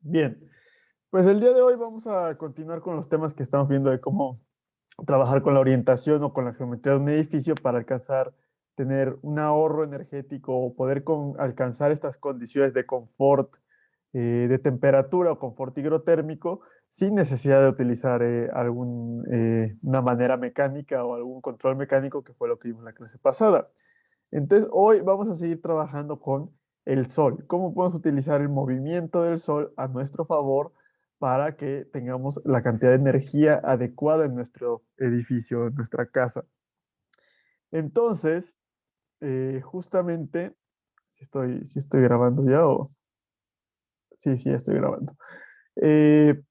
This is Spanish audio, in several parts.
Bien, pues el día de hoy vamos a continuar con los temas que estamos viendo de cómo trabajar con la orientación o con la geometría de un edificio para alcanzar, tener un ahorro energético o poder alcanzar estas condiciones de confort, de temperatura o confort higrotérmico sin necesidad de utilizar una manera mecánica o algún control mecánico que fue lo que vimos en la clase pasada. Entonces, hoy vamos a seguir trabajando con el sol. ¿Cómo podemos utilizar el movimiento del sol a nuestro favor para que tengamos la cantidad de energía adecuada en nuestro edificio, en nuestra casa? Entonces, justamente, si estoy grabando ya o... Sí, sí, ya estoy grabando. Eh,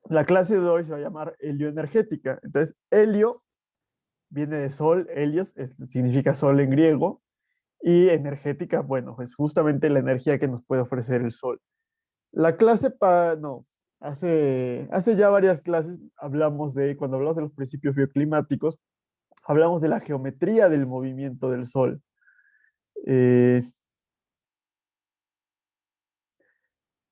la clase de hoy se va a llamar helioenergética. Entonces, helio viene de sol, helios, significa sol en griego. Y energética, bueno, es justamente la energía que nos puede ofrecer el sol. La clase, no, hace ya varias clases cuando hablamos de los principios bioclimáticos, hablamos de la geometría del movimiento del sol. Eh,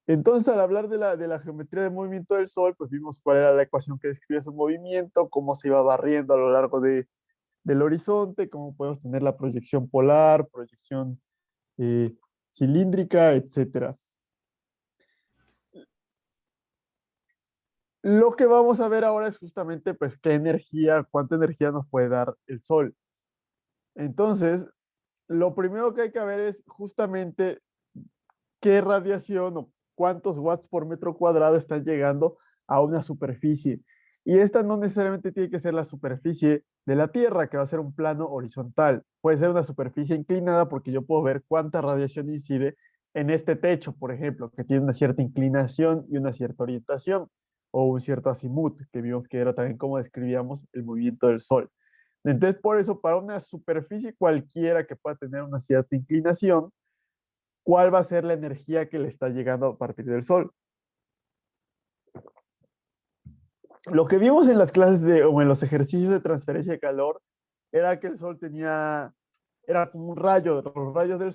entonces, al hablar de la geometría del movimiento del sol, pues vimos cuál era la ecuación que describía su movimiento, cómo se iba barriendo a lo largo del horizonte, cómo podemos tener la proyección polar, proyección eh, cilíndrica, etcétera. Lo que vamos a ver ahora es justamente, pues, cuánta energía nos puede dar el sol. Entonces, lo primero que hay que ver es justamente qué radiación o cuántos watts por metro cuadrado están llegando a una superficie. Y esta no necesariamente tiene que ser la superficie de la Tierra, que va a ser un plano horizontal. Puede ser una superficie inclinada porque yo puedo ver cuánta radiación incide en este techo, por ejemplo, que tiene una cierta inclinación y una cierta orientación, o un cierto azimut, que vimos que era también como describíamos el movimiento del Sol. Entonces, por eso, para una superficie cualquiera que pueda tener una cierta inclinación, ¿cuál va a ser la energía que le está llegando a partir del Sol? Lo que vimos en las clases o en los ejercicios de transferencia de calor era que el Sol era como un rayo, los rayos del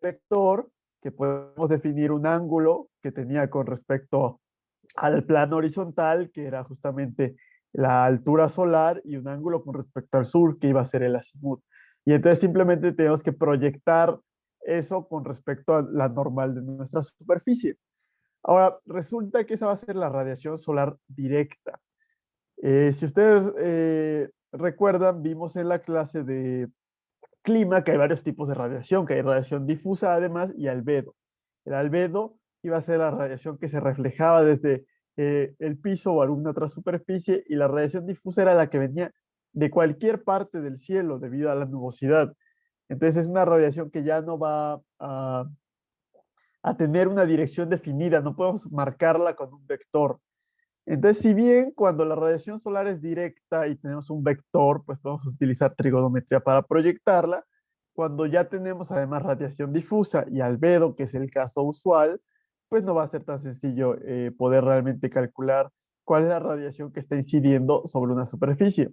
vector, que podemos definir un ángulo que tenía con respecto al plano horizontal, que era justamente la altura solar, y un ángulo con respecto al sur, que iba a ser el azimut. Y entonces simplemente tenemos que proyectar eso con respecto a la normal de nuestra superficie. Ahora, resulta que esa va a ser la radiación solar directa. Si ustedes recuerdan, vimos en la clase de clima que hay varios tipos de radiación, que hay radiación difusa además y albedo. El albedo iba a ser la radiación que se reflejaba desde el piso o alguna otra superficie, y la radiación difusa era la que venía de cualquier parte del cielo debido a la nubosidad. Entonces es una radiación que ya no va a tener una dirección definida, no podemos marcarla con un vector. Entonces, si bien cuando la radiación solar es directa y tenemos un vector, pues podemos utilizar trigonometría para proyectarla. Cuando ya tenemos además radiación difusa y albedo, que es el caso usual, pues no va a ser tan sencillo poder realmente calcular cuál es la radiación que está incidiendo sobre una superficie.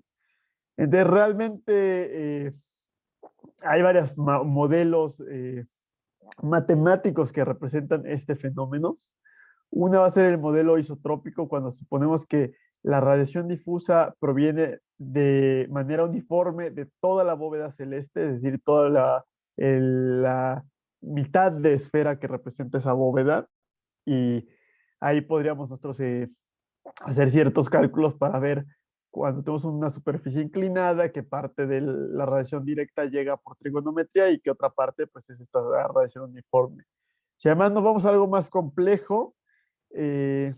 Entonces, realmente hay varios modelos matemáticos que representan este fenómeno. Una va a ser el modelo isotrópico, cuando suponemos que la radiación difusa proviene de manera uniforme de toda la bóveda celeste, es decir, toda la mitad de esfera que representa esa bóveda. Y ahí podríamos nosotros hacer ciertos cálculos para ver cuando tenemos una superficie inclinada, qué parte de la radiación directa llega por trigonometría y qué otra parte pues es esta radiación uniforme. Si además nos vamos a algo más complejo, eh,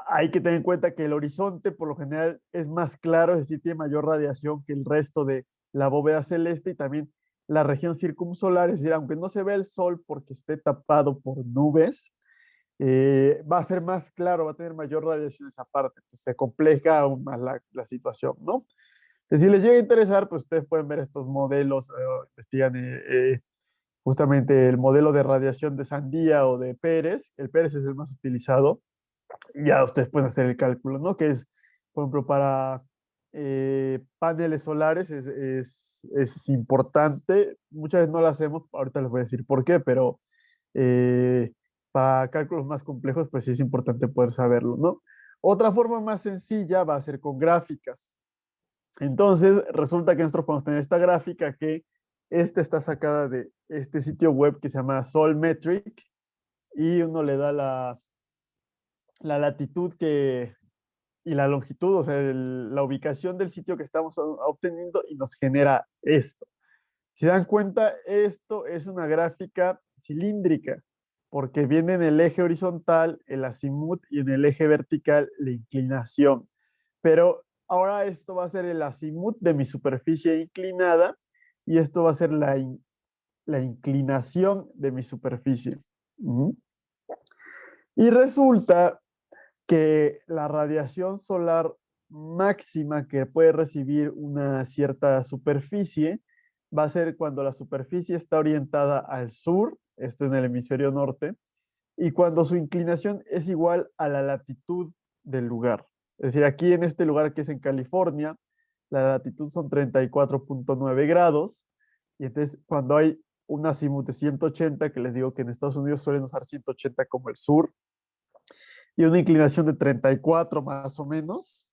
hay que tener en cuenta que el horizonte por lo general es más claro, es decir, tiene mayor radiación que el resto de la bóveda celeste, y también la región circumsolar, es decir, aunque no se ve el sol porque esté tapado por nubes, va a ser más claro, va a tener mayor radiación esa parte, entonces se complica aún más la situación, ¿no? Entonces, si les llega a interesar, pues ustedes pueden ver estos modelos, investigan justamente el modelo de radiación de Sandía o de Pérez. El Pérez es el más utilizado. Ya ustedes pueden hacer el cálculo, ¿no? Que es, por ejemplo, para paneles solares es importante. Muchas veces no lo hacemos, ahorita les voy a decir por qué, pero eh, para cálculos más complejos, pues sí es importante poder saberlo, ¿no? Otra forma más sencilla va a ser con gráficas. Entonces, resulta que nosotros podemos tener esta gráfica que esta está sacada de este sitio web que se llama Solmetric y uno le da la latitud y la longitud, o sea, la ubicación del sitio que estamos obteniendo y nos genera esto. Si dan cuenta, esto es una gráfica cilíndrica, porque viene en el eje horizontal el azimut y en el eje vertical la inclinación. Pero ahora esto va a ser el azimut de mi superficie inclinada y esto va a ser la inclinación de mi superficie. Y resulta que la radiación solar máxima que puede recibir una cierta superficie va a ser cuando la superficie está orientada al sur, esto en el hemisferio norte, y cuando su inclinación es igual a la latitud del lugar. Es decir, aquí en este lugar que es en California, la latitud son 34.9 grados, y entonces cuando hay un azimut de 180, que les digo que en Estados Unidos suelen usar 180 como el sur, y una inclinación de 34 más o menos,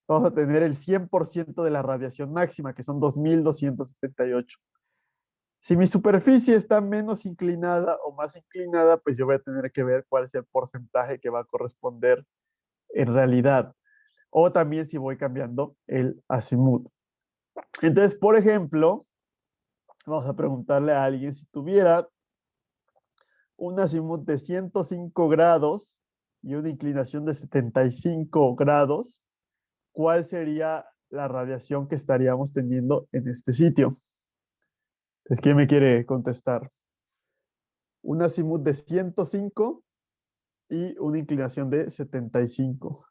vamos a tener el 100% de la radiación máxima, que son 2278. Si mi superficie está menos inclinada o más inclinada, pues yo voy a tener que ver cuál es el porcentaje que va a corresponder en realidad. O también si voy cambiando el azimut. Entonces, por ejemplo, vamos a preguntarle a alguien si tuviera un azimut de 105 grados y una inclinación de 75 grados, ¿cuál sería la radiación que estaríamos teniendo en este sitio? Entonces, ¿quién me quiere contestar? Un azimut de 105 y una inclinación de 75.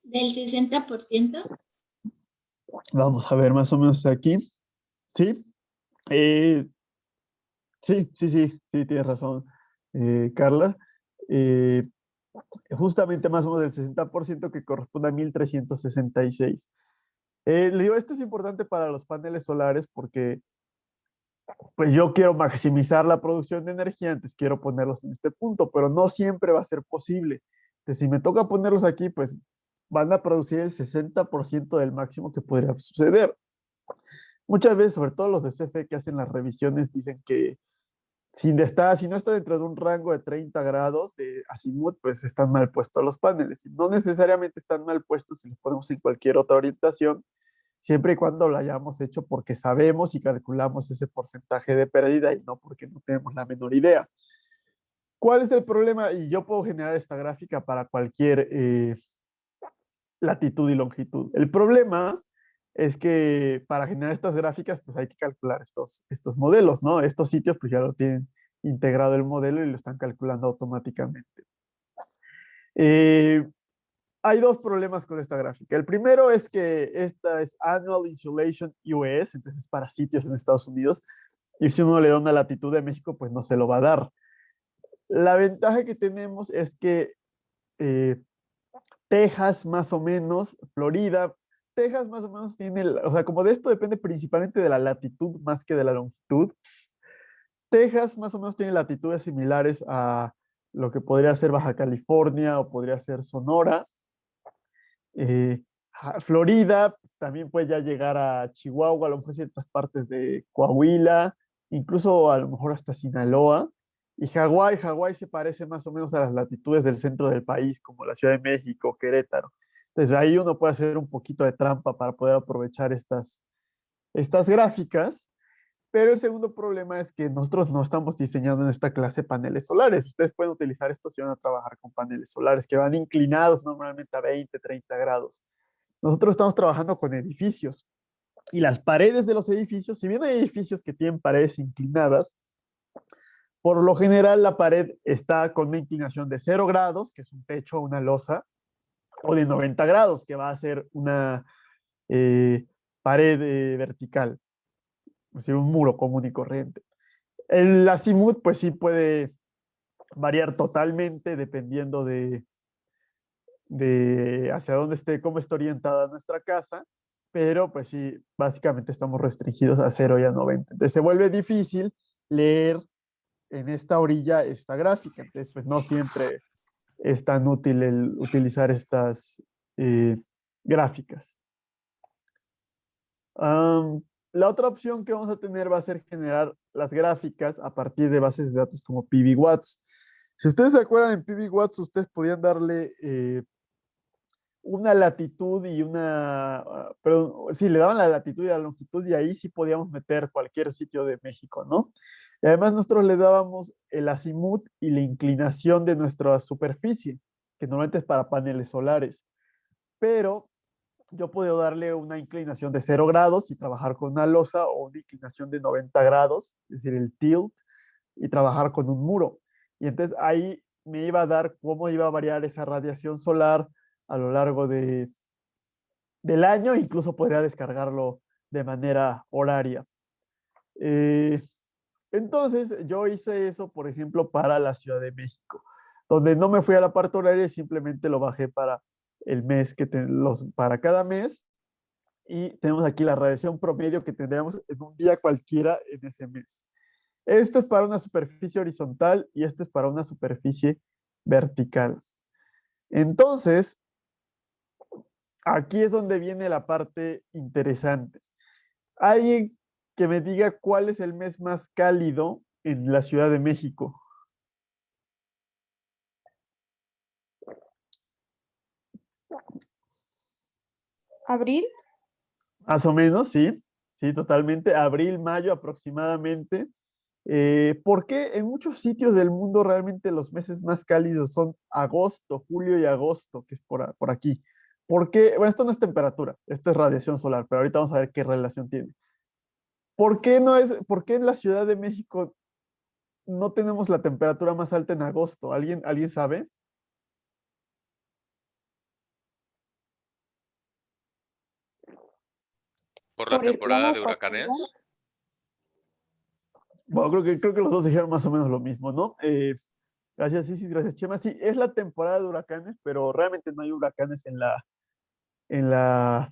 ¿Del 60%? Vamos a ver más o menos aquí. Sí, eh, sí, tienes razón, Carla. Eh, Justamente más o menos del 60% que corresponde a 1366. Le digo, esto es importante para los paneles solares porque pues yo quiero maximizar la producción de energía, entonces quiero ponerlos en este punto, pero no siempre va a ser posible. Entonces, si me toca ponerlos aquí, pues van a producir el 60% del máximo que podría suceder. Muchas veces, sobre todo los de CFE que hacen las revisiones, dicen que si no está dentro de un rango de 30 grados de azimut, pues están mal puestos los paneles. Y no necesariamente están mal puestos si los ponemos en cualquier otra orientación, siempre y cuando lo hayamos hecho porque sabemos y calculamos ese porcentaje de pérdida y no porque no tenemos la menor idea. ¿Cuál es el problema? Y yo puedo generar esta gráfica para cualquier latitud y longitud. El problema es que para generar estas gráficas, pues hay que calcular estos modelos, ¿no? Estos sitios, pues ya lo tienen integrado el modelo y lo están calculando automáticamente. Eh, Hay dos problemas con esta gráfica. El primero es que esta es Annual Insolation US, entonces es para sitios en Estados Unidos, y si uno le da una latitud de México, pues no se lo va a dar. La ventaja que tenemos es que eh, Texas más o menos, Florida, Texas más o menos tiene, o sea, como de esto depende principalmente de la latitud más que de la longitud. Texas más o menos tiene latitudes similares a lo que podría ser Baja California o podría ser Sonora. Eh, Florida también puede ya llegar a Chihuahua, a lo mejor ciertas partes de Coahuila, incluso a lo mejor hasta Sinaloa. Y Hawái se parece más o menos a las latitudes del centro del país, como la Ciudad de México, Querétaro. Desde ahí uno puede hacer un poquito de trampa para poder aprovechar estas gráficas, pero el segundo problema es que nosotros no estamos diseñando en esta clase paneles solares. Ustedes pueden utilizar esto si van a trabajar con paneles solares que van inclinados normalmente a 20, 30 grados. Nosotros estamos trabajando con edificios y las paredes de los edificios, si bien hay edificios que tienen paredes inclinadas, por lo general la pared está con una inclinación de 0 grados, que es un techo o una losa, o de 90 grados, que va a ser una pared vertical, es decir, un muro común y corriente. El azimut, pues sí puede variar totalmente dependiendo de hacia dónde esté, cómo está orientada nuestra casa, pero pues sí, básicamente estamos restringidos a 0 y a 90. Entonces se vuelve difícil leer en esta orilla esta gráfica. Entonces, pues no siempre es tan útil el utilizar estas gráficas. La otra opción que vamos a tener va a ser generar las gráficas a partir de bases de datos como PBWatts. Si ustedes se acuerdan, en PBWatts ustedes podían darle una latitud y perdón, sí, le daban la latitud y la longitud y ahí sí podíamos meter cualquier sitio de México, ¿no? Y además nosotros le dábamos el azimut y la inclinación de nuestra superficie, que normalmente es para paneles solares. Pero yo puedo darle una inclinación de 0 grados y trabajar con una losa, o una inclinación de 90 grados, es decir, el tilt, y trabajar con un muro. Y entonces ahí me iba a dar cómo iba a variar esa radiación solar a lo largo del año, incluso podría descargarlo de manera horaria. Eh, entonces yo hice eso, por ejemplo, para la Ciudad de México, donde no me fui a la parte horaria y simplemente lo bajé para el mes para cada mes, y tenemos aquí la radiación promedio que tendríamos en un día cualquiera en ese mes. Esto es para una superficie horizontal y esto es para una superficie vertical. Entonces, aquí es donde viene la parte interesante. Alguien que me diga cuál es el mes más cálido en la Ciudad de México. ¿Abril? Más o menos, sí. Sí, totalmente. Abril, mayo aproximadamente. ¿Por qué en muchos sitios del mundo realmente los meses más cálidos son agosto, julio y agosto, que es por aquí? ¿Por qué? Bueno, esto no es temperatura, esto es radiación solar, pero ahorita vamos a ver qué relación tiene. ¿Por qué en la Ciudad de México no tenemos la temperatura más alta en agosto? ¿Alguien sabe? Por la ¿Por el temporada clima de ecuatorial? huracanes. Bueno, creo que los dos dijeron más o menos lo mismo, ¿no? Gracias, Isis, gracias, Chema. Sí, es la temporada de huracanes, pero realmente no hay huracanes en la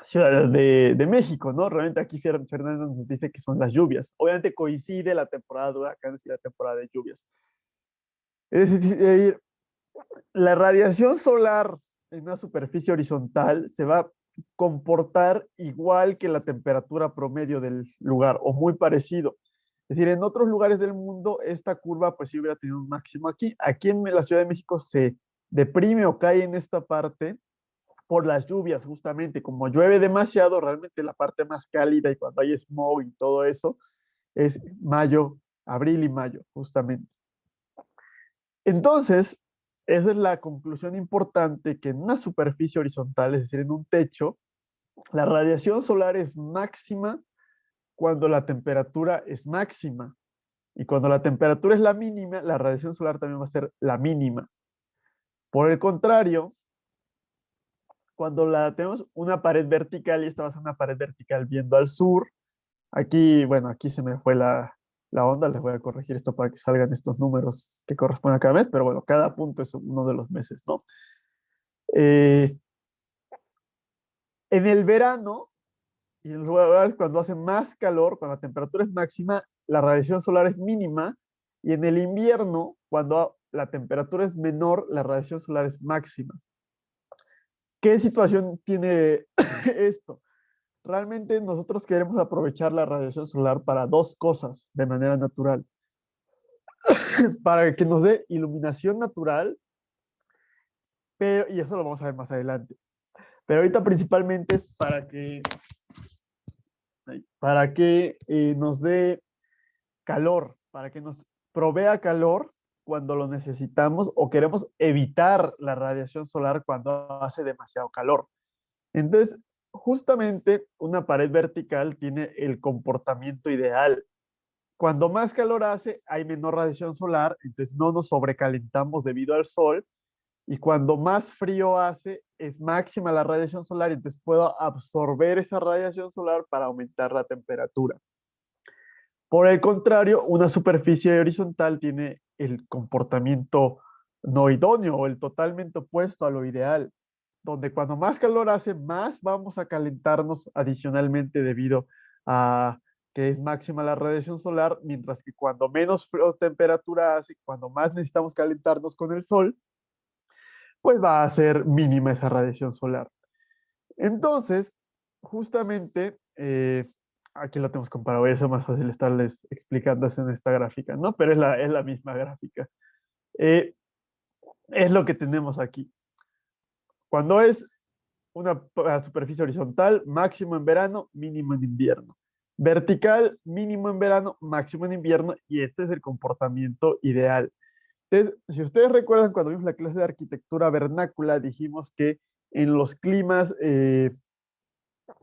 Ciudad de México, ¿no? Realmente aquí Fernando nos dice que son las lluvias. Obviamente coincide la temporada de huracanes y la temporada de lluvias. Es decir, la radiación solar en una superficie horizontal se va a comportar igual que la temperatura promedio del lugar, o muy parecido. Es decir, en otros lugares del mundo esta curva pues sí hubiera tenido un máximo aquí. Aquí en la Ciudad de México se deprime o cae en esta parte por las lluvias, justamente. Como llueve demasiado, realmente la parte más cálida y cuando hay smog y todo eso es mayo, abril y mayo, justamente. Entonces, esa es la conclusión importante, que en una superficie horizontal, es decir, en un techo, la radiación solar es máxima cuando la temperatura es máxima. Y cuando la temperatura es la mínima, la radiación solar también va a ser la mínima. Por el contrario, cuando tenemos una pared vertical, y esta va a ser una pared vertical viendo al sur, aquí, bueno, aquí se me fue la onda, les voy a corregir esto para que salgan estos números que corresponden a cada mes, pero bueno, cada punto es uno de los meses, ¿no? En el verano, y en lugares cuando hace más calor, cuando la temperatura es máxima, la radiación solar es mínima, y en el invierno, cuando la temperatura es menor, la radiación solar es máxima. ¿Qué situación tiene esto? Realmente nosotros queremos aprovechar la radiación solar para dos cosas de manera natural. Para que nos dé iluminación natural, y eso lo vamos a ver más adelante. Pero ahorita principalmente es para que nos dé calor, para que nos provea calor cuando lo necesitamos o queremos evitar la radiación solar cuando hace demasiado calor. Entonces, justamente una pared vertical tiene el comportamiento ideal. Cuando más calor hace, hay menor radiación solar, entonces no nos sobrecalentamos debido al sol. Y cuando más frío hace, es máxima la radiación solar, entonces puedo absorber esa radiación solar para aumentar la temperatura. Por el contrario, una superficie horizontal tiene el comportamiento no idóneo o el totalmente opuesto a lo ideal, donde cuando más calor hace, más vamos a calentarnos adicionalmente debido a que es máxima la radiación solar, mientras que cuando menos temperatura hace, cuando más necesitamos calentarnos con el sol, pues va a ser mínima esa radiación solar. Entonces, justamente, aquí lo tenemos comparado, eso es más fácil estarles explicando eso en esta gráfica, ¿no? Pero es la misma gráfica. Es lo que tenemos aquí. Cuando es una superficie horizontal, máximo en verano, mínimo en invierno. Vertical, mínimo en verano, máximo en invierno, y este es el comportamiento ideal. Entonces, si ustedes recuerdan, cuando vimos la clase de arquitectura vernácula, dijimos que en los climas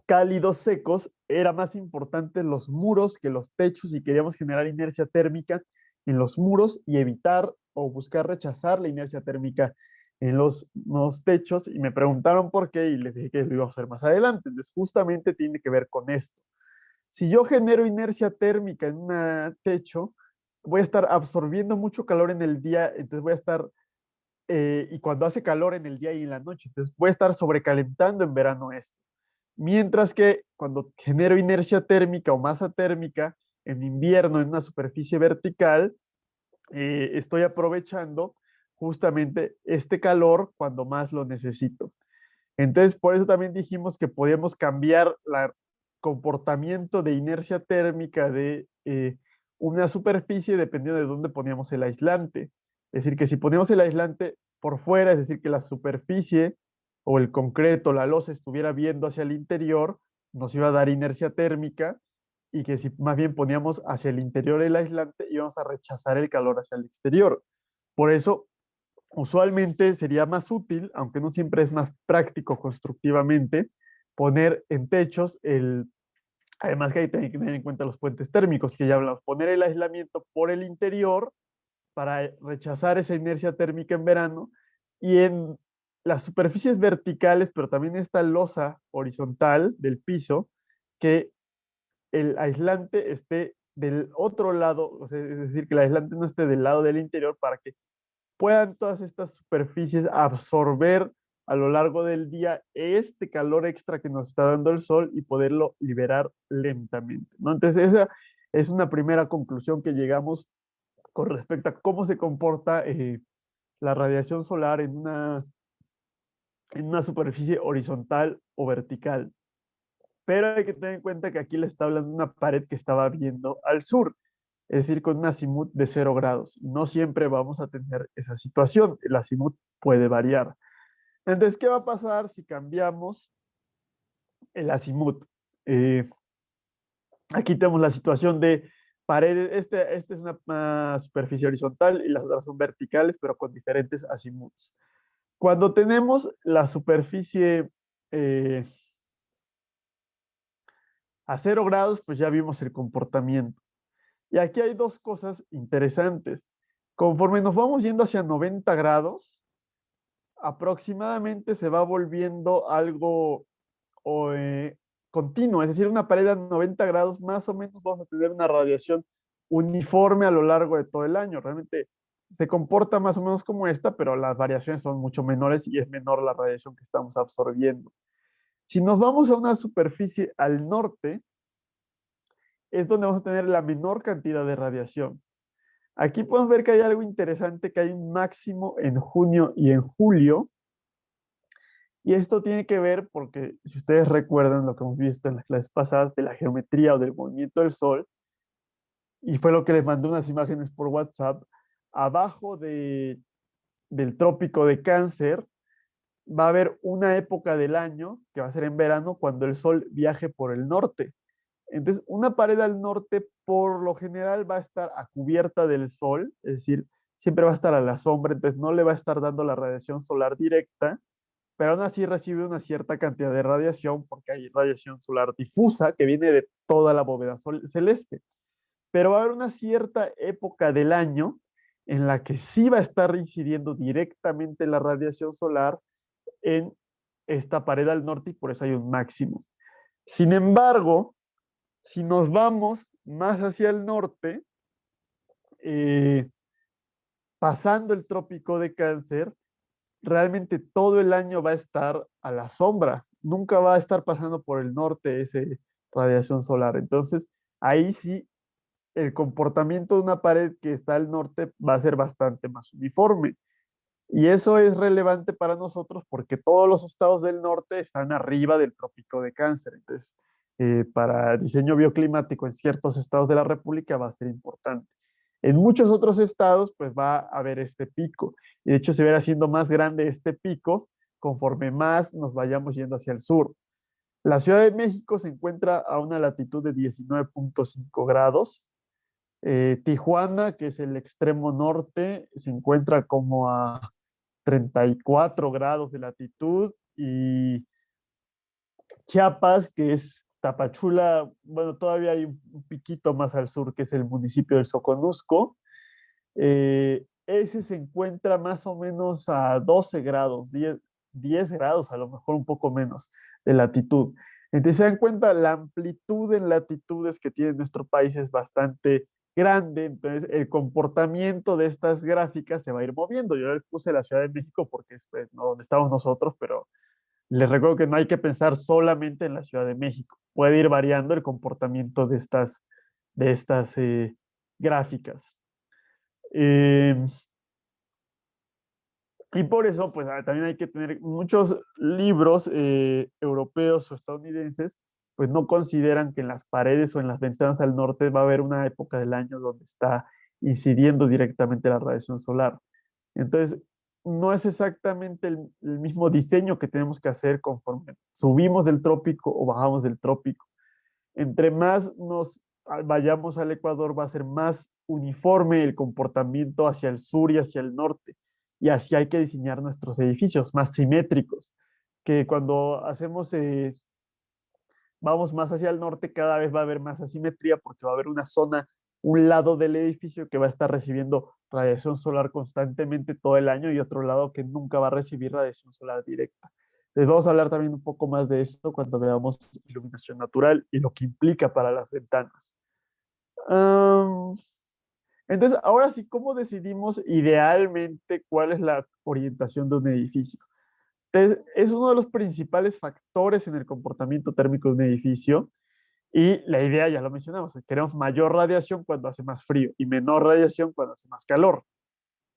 cálidos secos era más importante los muros que los techos y queríamos generar inercia térmica en los muros y evitar o buscar rechazar la inercia térmica en los techos, y me preguntaron por qué y les dije que lo iba a hacer más adelante. Entonces justamente tiene que ver con esto. Si yo genero inercia térmica en un techo, voy a estar absorbiendo mucho calor en el día, entonces voy a estar, y cuando hace calor en el día y en la noche, entonces voy a estar sobrecalentando en verano esto. Mientras que cuando genero inercia térmica o masa térmica en invierno en una superficie vertical, estoy aprovechando justamente este calor cuando más lo necesito. Entonces, por eso también dijimos que podíamos cambiar el comportamiento de inercia térmica de una superficie dependiendo de dónde poníamos el aislante. Es decir, que si poníamos el aislante por fuera, es decir, que la superficie o el concreto, la losa estuviera viendo hacia el interior, nos iba a dar inercia térmica, y que si más bien poníamos hacia el interior el aislante, íbamos a rechazar el calor hacia el exterior. Por eso, usualmente sería más útil, aunque no siempre es más práctico constructivamente, poner en techos además que hay que tener en cuenta los puentes térmicos que ya hablamos, poner el aislamiento por el interior para rechazar esa inercia térmica en verano, y en las superficies verticales, pero también esta losa horizontal del piso, que el aislante esté del otro lado, o sea, es decir, que el aislante no esté del lado del interior para que puedan todas estas superficies absorber a lo largo del día este calor extra que nos está dando el sol y poderlo liberar lentamente, ¿no? Entonces, esa es una primera conclusión que llegamos con respecto a cómo se comporta la radiación solar en una superficie horizontal o vertical. Pero hay que tener en cuenta que aquí le está hablando de una pared que estaba viendo al sur, es decir, con un azimut de 0 grados. No siempre vamos a tener esa situación, el azimut puede variar. Entonces, ¿qué va a pasar si cambiamos el azimut? Eh, Aquí tenemos la situación de paredes, este es una superficie horizontal y las otras son verticales, pero con diferentes azimuts. Cuando tenemos la superficie eh, a 0 grados, pues ya vimos el comportamiento. Y aquí hay dos cosas interesantes. Conforme nos vamos yendo hacia 90 grados, aproximadamente se va volviendo algo o, continuo, es decir, una pared a 90 grados, más o menos vamos a tener una radiación uniforme a lo largo de todo el año. Realmente se comporta más o menos como esta, pero las variaciones son mucho menores y es menor la radiación que estamos absorbiendo. Si nos vamos a una superficie al norte, es donde vamos a tener la menor cantidad de radiación. Aquí podemos ver que hay algo interesante, que hay un máximo en junio y en julio. Y esto tiene que ver porque, si ustedes recuerdan lo que hemos visto en las clases pasadas de la geometría o del movimiento del Sol, y fue lo que les mandé unas imágenes por WhatsApp, abajo del trópico de Cáncer va a haber una época del año, que va a ser en verano, cuando el Sol viaje por el norte. Entonces, una pared al norte por lo general va a estar a cubierta del Sol, es decir, siempre va a estar a la sombra, entonces no le va a estar dando la radiación solar directa, pero aún así recibe una cierta cantidad de radiación porque hay radiación solar difusa que viene de toda la bóveda celeste. Pero va a haber una cierta época del año en la que sí va a estar incidiendo directamente la radiación solar en esta pared al norte, y por eso hay un máximo. Sin embargo, si nos vamos más hacia el norte, eh, pasando el trópico de Cáncer, realmente todo el año va a estar a la sombra, nunca va a estar pasando por el norte esa radiación solar. Entonces, ahí sí el comportamiento de una pared que está al norte va a ser bastante más uniforme. Y eso es relevante para nosotros porque todos los estados del norte están arriba del trópico de Cáncer. Entonces, para diseño bioclimático en ciertos estados de la República va a ser importante. En muchos otros estados, pues va a haber este pico. Y de hecho, se verá haciendo más grande este pico conforme más nos vayamos yendo hacia el sur. La Ciudad de México se encuentra a una latitud de 19.5 grados. Tijuana, que es el extremo norte, se encuentra como a 34 grados de latitud, y Chiapas, que es Tapachula, bueno, todavía hay un piquito más al sur, que es el municipio del Soconusco. Ese se encuentra más o menos a 12 grados, 10 grados, a lo mejor un poco menos de latitud. Entonces se dan cuenta, la amplitud en latitudes que tiene nuestro país es bastante grande. Entonces el comportamiento de estas gráficas se va a ir moviendo. Yo les puse la Ciudad de México porque es pues, ¿no? donde estamos nosotros, pero les recuerdo que no hay que pensar solamente en la Ciudad de México. Puede ir variando el comportamiento de estas gráficas. Eh, y por eso, pues también hay que tener muchos libros europeos o estadounidenses, pues no consideran que en las paredes o en las ventanas al norte va a haber una época del año donde está incidiendo directamente la radiación solar. Entonces, no es exactamente el mismo diseño que tenemos que hacer conforme subimos del trópico o bajamos del trópico. Entre más nos vayamos al Ecuador, va a ser más uniforme el comportamiento hacia el sur y hacia el norte. Y así hay que diseñar nuestros edificios más simétricos, que cuando vamos más hacia el norte, cada vez va a haber más asimetría porque va a haber una zona, un lado del edificio que va a estar recibiendo radiación solar constantemente todo el año y otro lado que nunca va a recibir radiación solar directa. Les vamos a hablar también un poco más de esto cuando veamos iluminación natural y lo que implica para las ventanas. Um, entonces, ahora sí, ¿cómo decidimos idealmente cuál es la orientación de un edificio? Entonces, es uno de los principales factores en el comportamiento térmico de un edificio, y la idea ya lo mencionamos, queremos mayor radiación cuando hace más frío y menor radiación cuando hace más calor.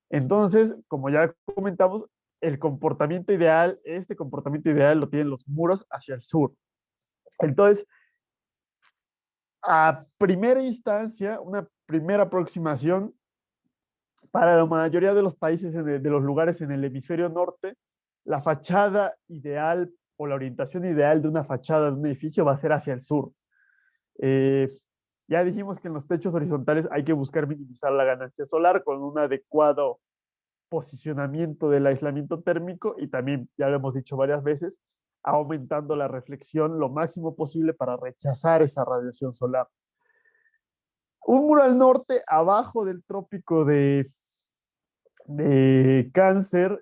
Entonces, como ya comentamos, el comportamiento ideal, este comportamiento ideal lo tienen los muros hacia el sur. Entonces, a primera instancia, una primera aproximación para la mayoría de los países, de los lugares en el hemisferio norte, la fachada ideal o la orientación ideal de una fachada de un edificio va a ser hacia el sur. Eh, ya dijimos que en los techos horizontales hay que buscar minimizar la ganancia solar con un adecuado posicionamiento del aislamiento térmico, y también, ya lo hemos dicho varias veces, aumentando la reflexión lo máximo posible para rechazar esa radiación solar. Un muro al norte, abajo del trópico de Cáncer,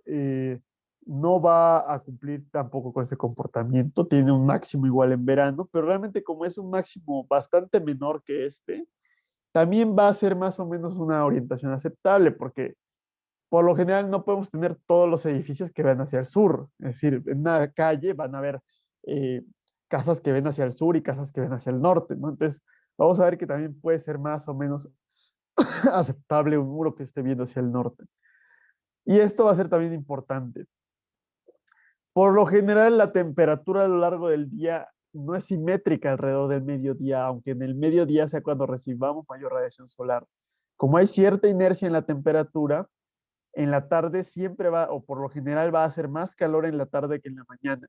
no va a cumplir tampoco con ese comportamiento, tiene un máximo igual en verano, pero realmente como es un máximo bastante menor que este, también va a ser más o menos una orientación aceptable, porque por lo general no podemos tener todos los edificios que van hacia el sur. Es decir, en una calle van a haber eh, casas que ven hacia el sur y casas que ven hacia el norte, ¿no? Entonces, vamos a ver que también puede ser más o menos aceptable un muro que esté viendo hacia el norte. Y esto va a ser también importante. Por lo general, la temperatura a lo largo del día no es simétrica alrededor del mediodía, aunque en el mediodía sea cuando recibamos mayor radiación solar. Como hay cierta inercia en la temperatura, en la tarde siempre va, o por lo general va a hacer más calor en la tarde que en la mañana.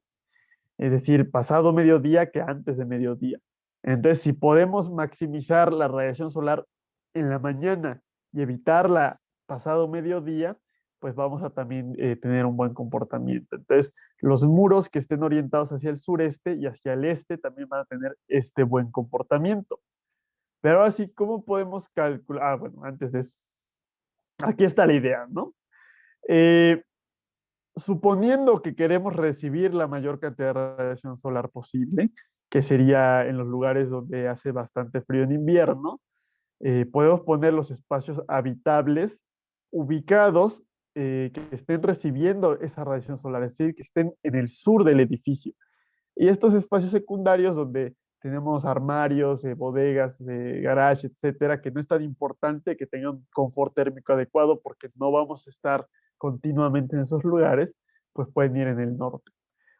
Es decir, pasado mediodía que antes de mediodía. Entonces, si podemos maximizar la radiación solar en la mañana y evitarla pasado mediodía, pues vamos a también tener un buen comportamiento. Entonces, los muros que estén orientados hacia el sureste y hacia el este también van a tener este buen comportamiento. Pero ahora sí, ¿cómo podemos calcular? Ah, bueno, antes de eso, aquí está la idea, ¿no? Eh, Suponiendo que queremos recibir la mayor cantidad de radiación solar posible, que sería en los lugares donde hace bastante frío en invierno, podemos poner los espacios habitables ubicados que estén recibiendo esa radiación solar, es decir, que estén en el sur del edificio. Y estos espacios secundarios donde tenemos armarios, bodegas, garage, etcétera, que no es tan importante que tengan un confort térmico adecuado porque no vamos a estar continuamente en esos lugares, pues pueden ir en el norte.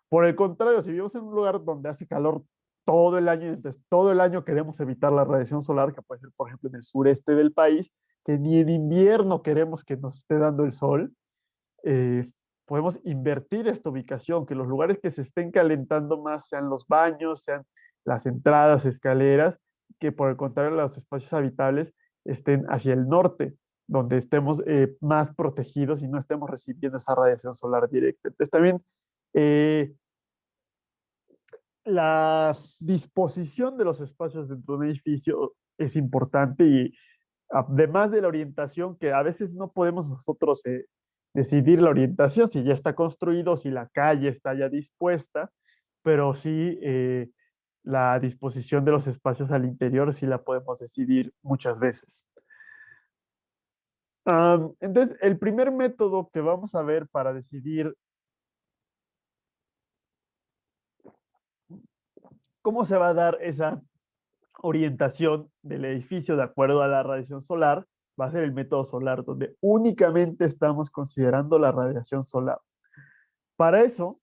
Por el contrario, si vivimos en un lugar donde hace calor todo el año, entonces todo el año queremos evitar la radiación solar, que puede ser, por ejemplo, en el sureste del país, que ni en invierno queremos que nos esté dando el sol, eh, podemos invertir esta ubicación, que los lugares que se estén calentando más sean los baños, sean las entradas, escaleras, que por el contrario los espacios habitables estén hacia el norte, donde estemos más protegidos y no estemos recibiendo esa radiación solar directa. Entonces también la disposición de los espacios dentro de un edificio es importante y además de la orientación, que a veces no podemos nosotros decidir la orientación, si ya está construido, si la calle está ya dispuesta, pero sí la disposición de los espacios al interior sí la podemos decidir muchas veces. Entonces, el primer método que vamos a ver para decidir cómo se va a dar esa orientación del edificio de acuerdo a la radiación solar va a ser el método solar, donde únicamente estamos considerando la radiación solar. Para eso,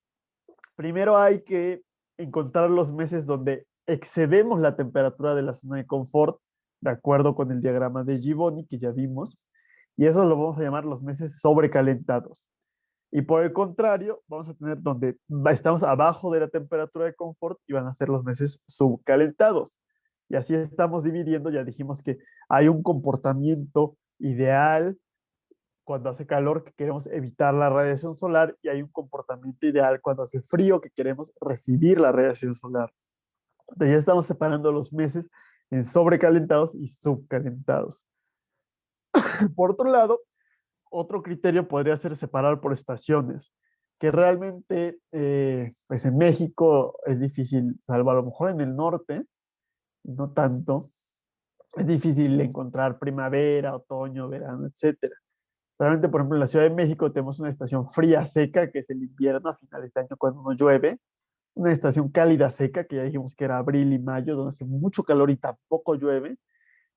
primero hay que encontrar los meses donde excedemos la temperatura de la zona de confort, de acuerdo con el diagrama de Gibboni que ya vimos, y eso lo vamos a llamar los meses sobrecalentados. Y por el contrario, vamos a tener donde estamos abajo de la temperatura de confort y van a ser los meses subcalentados. Y así estamos dividiendo, ya dijimos que hay un comportamiento ideal cuando hace calor que queremos evitar la radiación solar y hay un comportamiento ideal cuando hace frío que queremos recibir la radiación solar. Entonces ya estamos separando los meses en sobrecalentados y subcalentados. Por otro lado, otro criterio podría ser separar por estaciones, que realmente pues en México es difícil, salvo a lo mejor en el norte, no tanto, es difícil encontrar primavera, otoño, verano, etcétera. Realmente, por ejemplo, en la Ciudad de México tenemos una estación fría seca, que es el invierno a finales de año cuando no llueve, una estación cálida seca, que ya dijimos que era abril y mayo, donde hace mucho calor y tampoco llueve,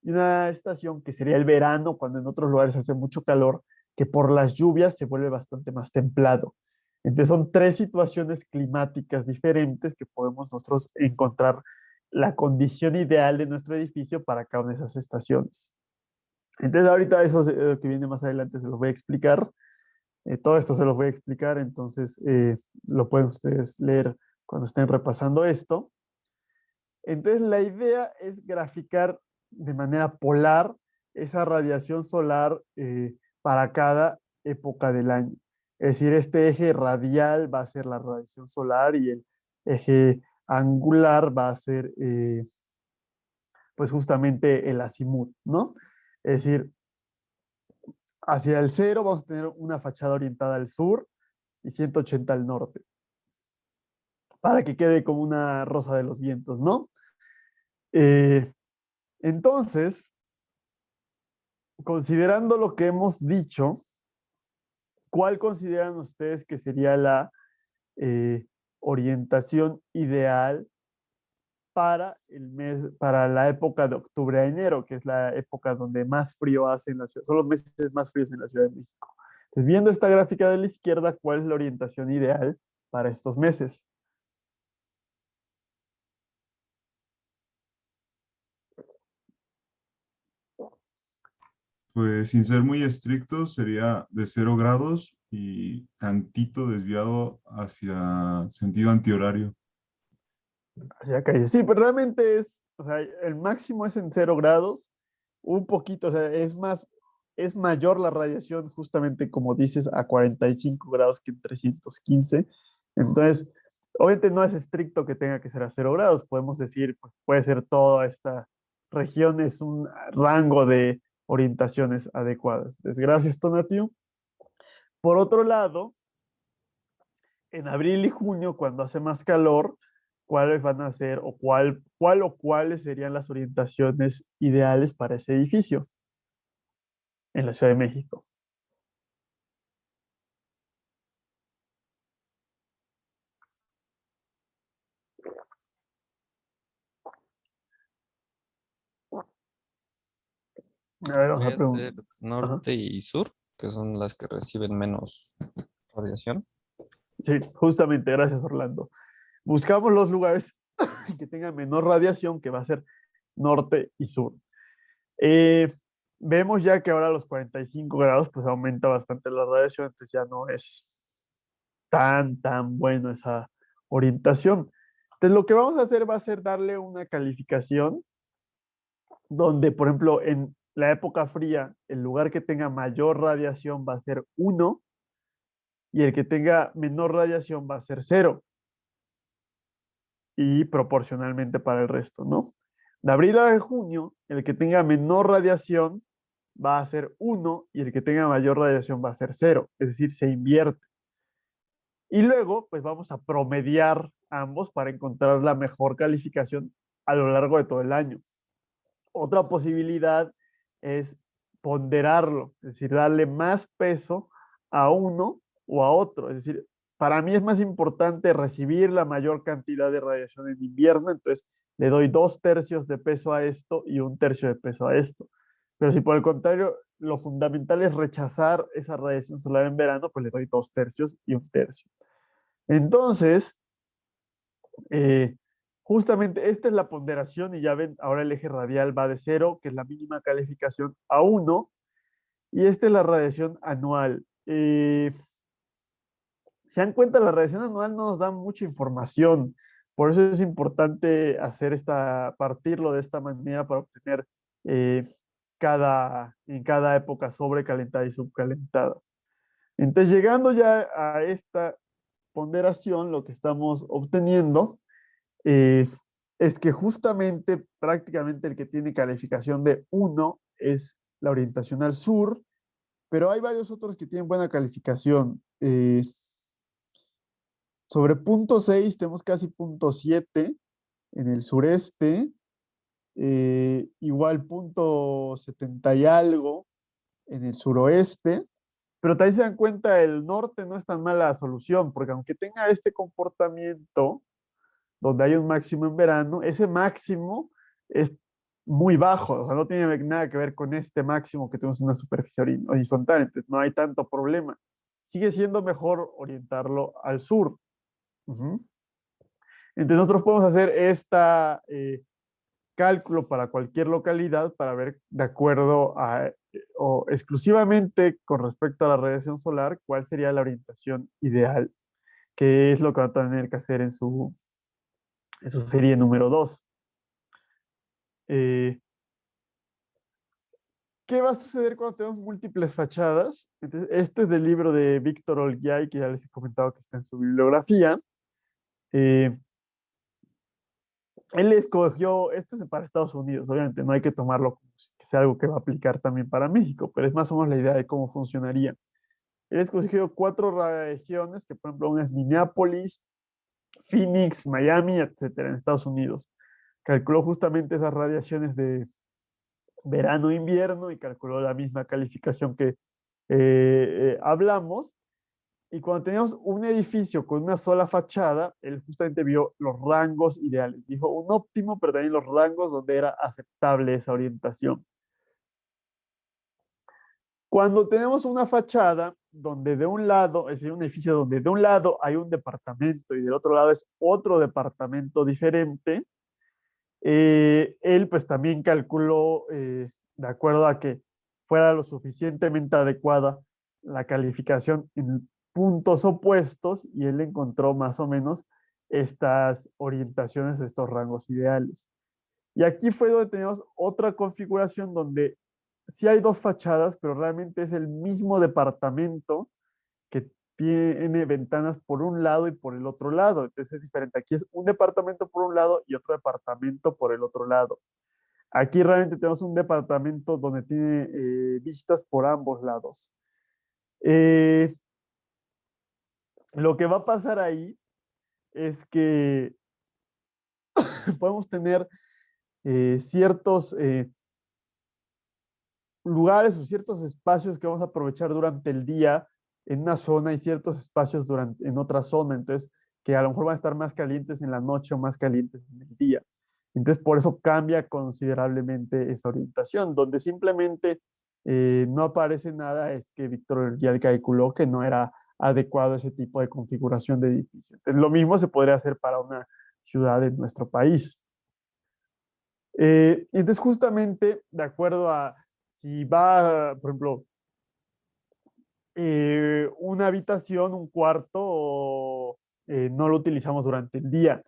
y una estación que sería el verano, cuando en otros lugares hace mucho calor, que por las lluvias se vuelve bastante más templado. Entonces son tres situaciones climáticas diferentes que podemos nosotros encontrar la condición ideal de nuestro edificio para cada una de esas estaciones. Entonces ahorita eso que viene más adelante se los voy a explicar. Todo esto se los voy a explicar, entonces lo pueden ustedes leer cuando estén repasando esto. Entonces la idea es graficar de manera polar esa radiación solar para cada época del año. Es decir, este eje radial va a ser la radiación solar y el eje angular va a ser pues justamente el azimut, ¿no? Es decir, hacia el cero vamos a tener una fachada orientada al sur y 180 al norte, para que quede como una rosa de los vientos, ¿no? Eh, entonces, considerando lo que hemos dicho, ¿cuál consideran ustedes que sería la eh, orientación ideal para el mes, para la época de octubre a enero, que es la época donde más frío hace en la ciudad, son los meses más fríos en la Ciudad de México? Entonces, viendo esta gráfica de la izquierda, ¿cuál es la orientación ideal para estos meses? Pues sin ser muy estricto, sería de 0 grados y tantito desviado hacia sentido antihorario. Hacia calle. Sí, pero realmente es, o sea, el máximo es en 0 grados, un poquito, o sea, es más, es mayor la radiación justamente como dices a 45 grados que en 315. Entonces, obviamente no es estricto que tenga que ser a 0 grados, podemos decir, pues, puede ser toda esta región, es un rango de orientaciones adecuadas. Entonces, gracias, Tonatio. Por otro lado, en abril y junio, cuando hace más calor, cuáles van a ser o cuál o cuáles serían las orientaciones ideales para ese edificio en la Ciudad de México. A ver, vamos Voy a a preguntar. hacer norte y sur, que son las que reciben menos radiación. Sí, justamente, gracias Orlando. Buscamos los lugares que tengan menor radiación, que va a ser norte y sur. Eh, Vemos ya que ahora a los 45 grados pues aumenta bastante la radiación, entonces ya no es tan bueno esa orientación. Entonces lo que vamos a hacer va a ser darle una calificación donde, por ejemplo, en la época fría, el lugar que tenga mayor radiación va a ser 1 y el que tenga menor radiación va a ser 0 y proporcionalmente para el resto, ¿no? De abril a junio, el que tenga menor radiación va a ser 1 y el que tenga mayor radiación va a ser 0, es decir, se invierte. Y luego, pues vamos a promediar ambos para encontrar la mejor calificación a lo largo de todo el año. Otra posibilidad es ponderarlo, es decir, darle más peso a uno o a otro. Es decir, para mí es más importante recibir la mayor cantidad de radiación en invierno, entonces le doy 2/3 de peso a esto y 1/3 de peso a esto. Pero si por el contrario lo fundamental es rechazar esa radiación solar en verano, pues le doy 2/3 y 1/3. Entonces, eh, justamente esta es la ponderación y ya ven, ahora el eje radial va de 0, que es la mínima calificación, a 1, y esta es la radiación anual. Se dan cuenta, la radiación anual no nos da mucha información, por eso es importante partirlo de esta manera para obtener eh, en cada época sobrecalentada y subcalentada. Entonces, llegando ya a esta ponderación, lo que estamos obteniendo es que justamente prácticamente el que tiene calificación de 1 es la orientación al sur, pero hay varios otros que tienen buena calificación. Sobre punto 6 tenemos casi punto 7 en el sureste, igual punto 70 y algo en el suroeste, pero también se dan cuenta el norte no es tan mala solución, porque aunque tenga este comportamiento, donde hay un máximo en verano, ese máximo es muy bajo, o sea, no tiene nada que ver con este máximo que tenemos en una superficie horizontal, entonces no hay tanto problema. Sigue siendo mejor orientarlo al sur. Entonces nosotros podemos hacer este cálculo para cualquier localidad para ver de acuerdo o exclusivamente con respecto a la radiación solar, cuál sería la orientación ideal, que es lo que va a tener que hacer en su serie número 2. ¿Qué va a suceder cuando tenemos múltiples fachadas? Entonces, este es del libro de Víctor Olguiay, que ya les he comentado que está en su bibliografía. Él escogió, esto es para Estados Unidos, obviamente no hay que tomarlo como que sea algo que va a aplicar también para México, pero es más o menos la idea de cómo funcionaría. Él escogió 4 regiones, que por ejemplo una es Minneapolis, Phoenix, Miami, etcétera, en Estados Unidos. Calculó justamente esas radiaciones de verano e invierno y calculó la misma calificación que hablamos. Y cuando teníamos un edificio con una sola fachada, él justamente vio los rangos ideales. Dijo un óptimo, pero también los rangos donde era aceptable esa orientación. Cuando tenemos una fachada donde de un lado, es decir, un edificio donde de un lado hay un departamento y del otro lado es otro departamento diferente, él pues también calculó, de acuerdo a que fuera lo suficientemente adecuada la calificación en puntos opuestos, y él encontró más o menos estas orientaciones, estos rangos ideales. Y aquí fue donde tenemos otra configuración donde sí hay 2 fachadas, pero realmente es el mismo departamento que tiene ventanas por un lado y por el otro lado. Entonces es diferente. Aquí es un departamento por un lado y otro departamento por el otro lado. Aquí realmente tenemos un departamento donde tiene vistas por ambos lados. Lo que va a pasar ahí es que podemos tener ciertos lugares o ciertos espacios que vamos a aprovechar durante el día en una zona y ciertos espacios en otra zona, entonces que a lo mejor van a estar más calientes en la noche o más calientes en el día. Entonces, por eso cambia considerablemente esa orientación, donde simplemente no aparece nada, es que Víctor ya calculó que no era adecuado ese tipo de configuración de edificio. Entonces, lo mismo se podría hacer para una ciudad en nuestro país. Entonces, justamente, de acuerdo a si va, por ejemplo, una habitación, un cuarto, no lo utilizamos durante el día.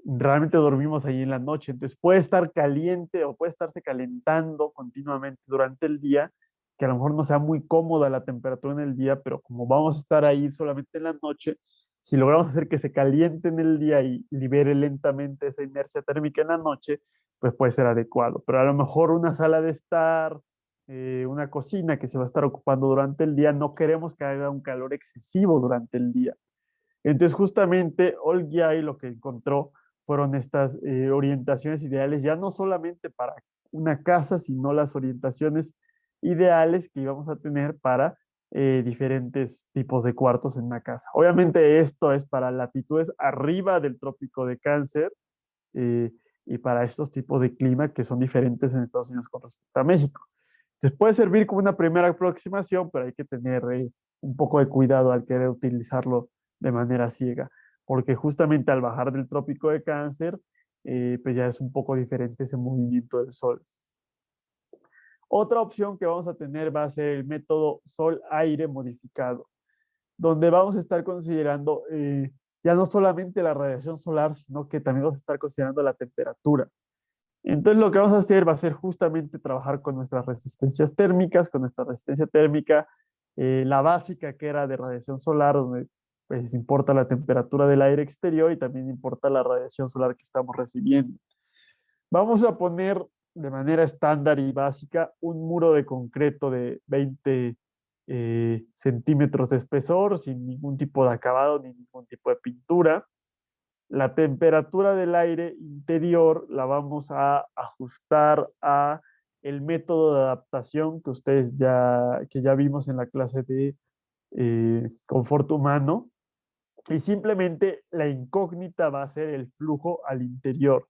Realmente dormimos ahí en la noche. Entonces puede estar caliente o puede estarse calentando continuamente durante el día, que a lo mejor no sea muy cómoda la temperatura en el día, pero como vamos a estar ahí solamente en la noche, si logramos hacer que se caliente en el día y libere lentamente esa inercia térmica en la noche, pues puede ser adecuado. Pero a lo mejor una sala de estar, una cocina que se va a estar ocupando durante el día, no queremos que haga un calor excesivo durante el día. Entonces, justamente, Olgiay lo que encontró fueron estas orientaciones ideales, ya no solamente para una casa, sino las orientaciones ideales que íbamos a tener para diferentes tipos de cuartos en una casa. Obviamente, esto es para latitudes arriba del trópico de Cáncer eh, y para estos tipos de clima que son diferentes en Estados Unidos con respecto a México. Entonces, puede servir como una primera aproximación, pero hay que tener un poco de cuidado al querer utilizarlo de manera ciega, porque justamente al bajar del trópico de Cáncer, pues ya es un poco diferente ese movimiento del Sol. Otra opción que vamos a tener va a ser el método Sol-Aire modificado, donde vamos a estar considerando ya no solamente la radiación solar, sino que también vamos a estar considerando la temperatura. Entonces lo que vamos a hacer va a ser justamente trabajar con nuestras resistencias térmicas, con nuestra resistencia térmica, la básica que era de radiación solar, donde pues importa la temperatura del aire exterior y también importa la radiación solar que estamos recibiendo. Vamos a poner de manera estándar y básica un muro de concreto de 20 centímetros de espesor, sin ningún tipo de acabado ni ningún tipo de pintura. La temperatura del aire interior la vamos a ajustar a el método de adaptación que ya vimos en la clase de confort humano. Y simplemente la incógnita va a ser el flujo al interior.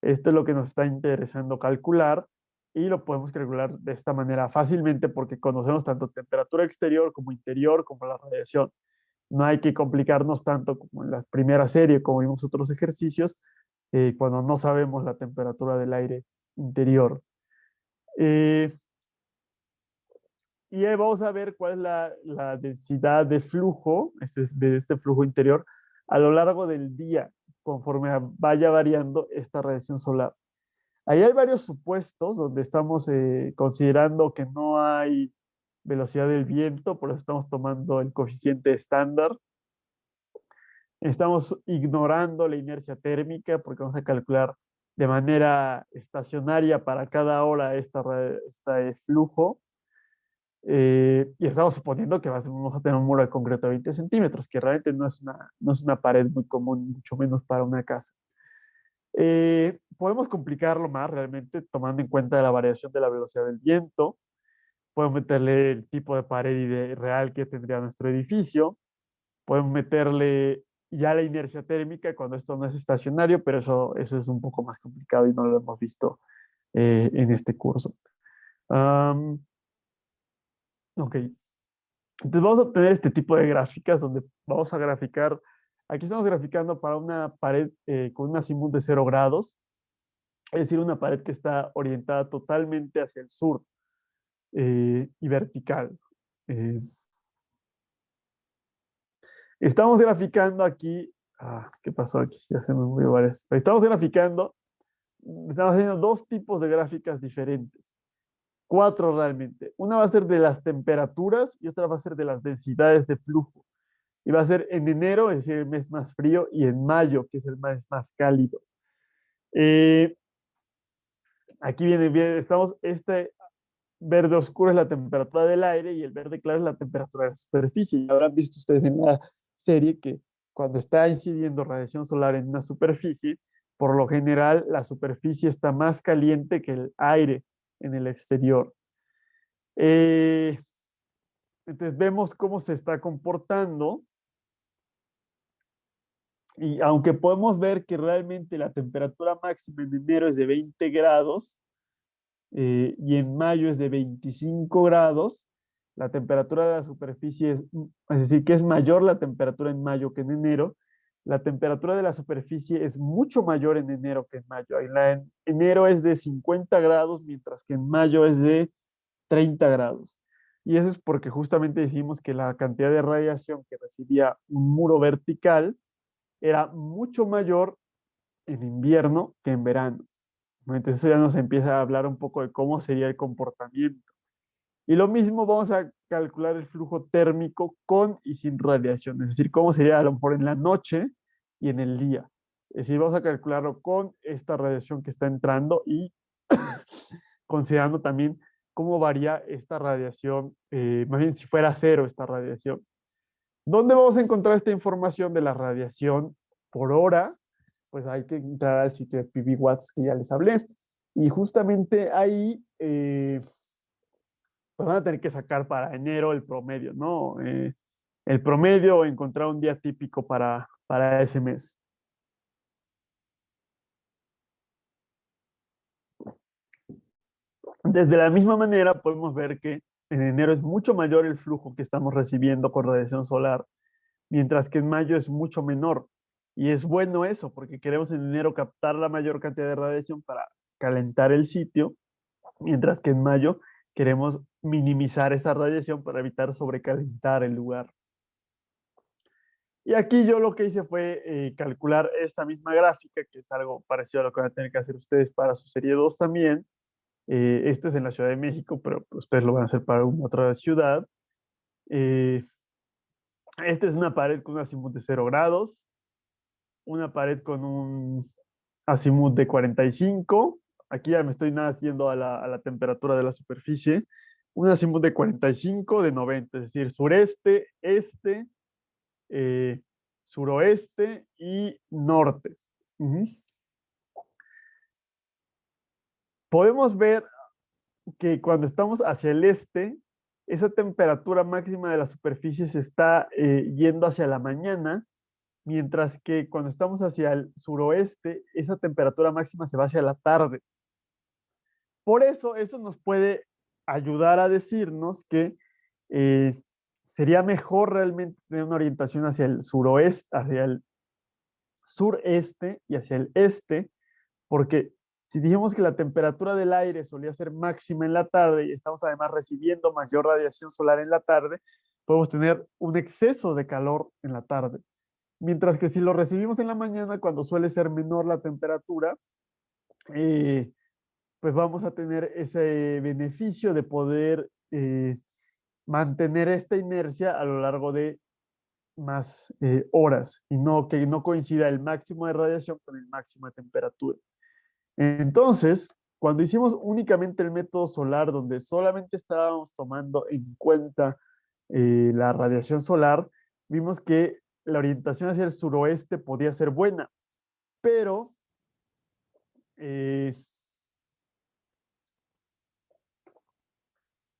Esto es lo que nos está interesando calcular y lo podemos calcular de esta manera fácilmente porque conocemos tanto temperatura exterior como interior como la radiación. No hay que complicarnos tanto como en la primera serie, como vimos otros ejercicios, cuando no sabemos la temperatura del aire interior. Eh, y ahí vamos a ver cuál es la densidad de flujo, de este flujo interior, a lo largo del día, conforme vaya variando esta radiación solar. Ahí hay varios supuestos donde estamos considerando que no hay velocidad del viento, por eso estamos tomando el coeficiente estándar. Estamos ignorando la inercia térmica porque vamos a calcular de manera estacionaria para cada hora este flujo. Y estamos suponiendo que vamos a tener un muro de concreto de 20 centímetros, que realmente no es una pared muy común, mucho menos para una casa. Podemos complicarlo más realmente tomando en cuenta la variación de la velocidad del viento. Podemos meterle el tipo de pared real que tendría nuestro edificio. Podemos meterle ya la inercia térmica cuando esto no es estacionario, pero eso es un poco más complicado y no lo hemos visto en este curso. Ok, entonces vamos a obtener este tipo de gráficas donde vamos a graficar, aquí estamos graficando para una pared con un azimut de 0 grados, es decir, una pared que está orientada totalmente hacia el sur y vertical. Eh, Estamos graficando aquí, ¿qué pasó aquí? Ya se me movió varias. Estamos graficando, estamos haciendo dos tipos de gráficas diferentes. Cuatro realmente. Una va a ser de las temperaturas y otra va a ser de las densidades de flujo. Y va a ser en enero, es decir, el mes más frío, y en mayo, que es el mes más cálido. Aquí viene bien, este verde oscuro es la temperatura del aire y el verde claro es la temperatura de la superficie. Y habrán visto ustedes en la serie que cuando está incidiendo radiación solar en una superficie, por lo general la superficie está más caliente que el aire en el exterior. Entonces vemos cómo se está comportando Y aunque podemos ver que realmente la temperatura máxima en enero es de 20 grados y en mayo es de 25 grados, la temperatura de la superficie es decir, que es mayor la temperatura en mayo que en enero, la temperatura de la superficie es mucho mayor en enero que en mayo. En enero es de 50 grados, mientras que en mayo es de 30 grados. Y eso es porque justamente dijimos que la cantidad de radiación que recibía un muro vertical era mucho mayor en invierno que en verano. Entonces eso ya nos empieza a hablar un poco de cómo sería el comportamiento. Y lo mismo vamos a calcular el flujo térmico con y sin radiación, es decir, cómo sería a lo mejor en la noche y en el día. Es decir, vamos a calcularlo con esta radiación que está entrando y considerando también cómo varía esta radiación, más bien si fuera cero esta radiación. ¿Dónde vamos a encontrar esta información de la radiación por hora? Pues hay que entrar al sitio de PV Watts que ya les hablé. Y justamente ahí pues van a tener que sacar para enero el promedio, ¿no? El promedio o encontrar un día típico para ese mes. Desde la misma manera podemos ver que en enero es mucho mayor el flujo que estamos recibiendo con radiación solar, mientras que en mayo es mucho menor. Y es bueno eso, porque queremos en enero captar la mayor cantidad de radiación para calentar el sitio, mientras que en mayo queremos minimizar esa radiación para evitar sobrecalentar el lugar. Y aquí yo lo que hice fue calcular esta misma gráfica, que es algo parecido a lo que van a tener que hacer ustedes para su serie 2 también. Este es en la Ciudad de México, pero ustedes lo van a hacer para una otra ciudad. Esta es una pared con un azimut de 0 grados, una pared con un azimut de 45. Aquí ya me estoy haciendo a la temperatura de la superficie. Un azimut de 45, de 90, es decir, sureste, este, suroeste y norte. Podemos ver que cuando estamos hacia el este, esa temperatura máxima de la superficie se está yendo hacia la mañana, mientras que cuando estamos hacia el suroeste, esa temperatura máxima se va hacia la tarde. Por eso nos puede ayudar a decirnos que sería mejor realmente tener una orientación hacia el suroeste, hacia el sureste y hacia el este, porque si dijimos que la temperatura del aire solía ser máxima en la tarde y estamos además recibiendo mayor radiación solar en la tarde, podemos tener un exceso de calor en la tarde. Mientras que si lo recibimos en la mañana, cuando suele ser menor la temperatura, pues vamos a tener ese beneficio de poder mantener esta inercia a lo largo de más horas y no que no coincida el máximo de radiación con el máximo de temperatura. Entonces, cuando hicimos únicamente el método solar, donde solamente estábamos tomando en cuenta la radiación solar, vimos que la orientación hacia el suroeste podía ser buena, pero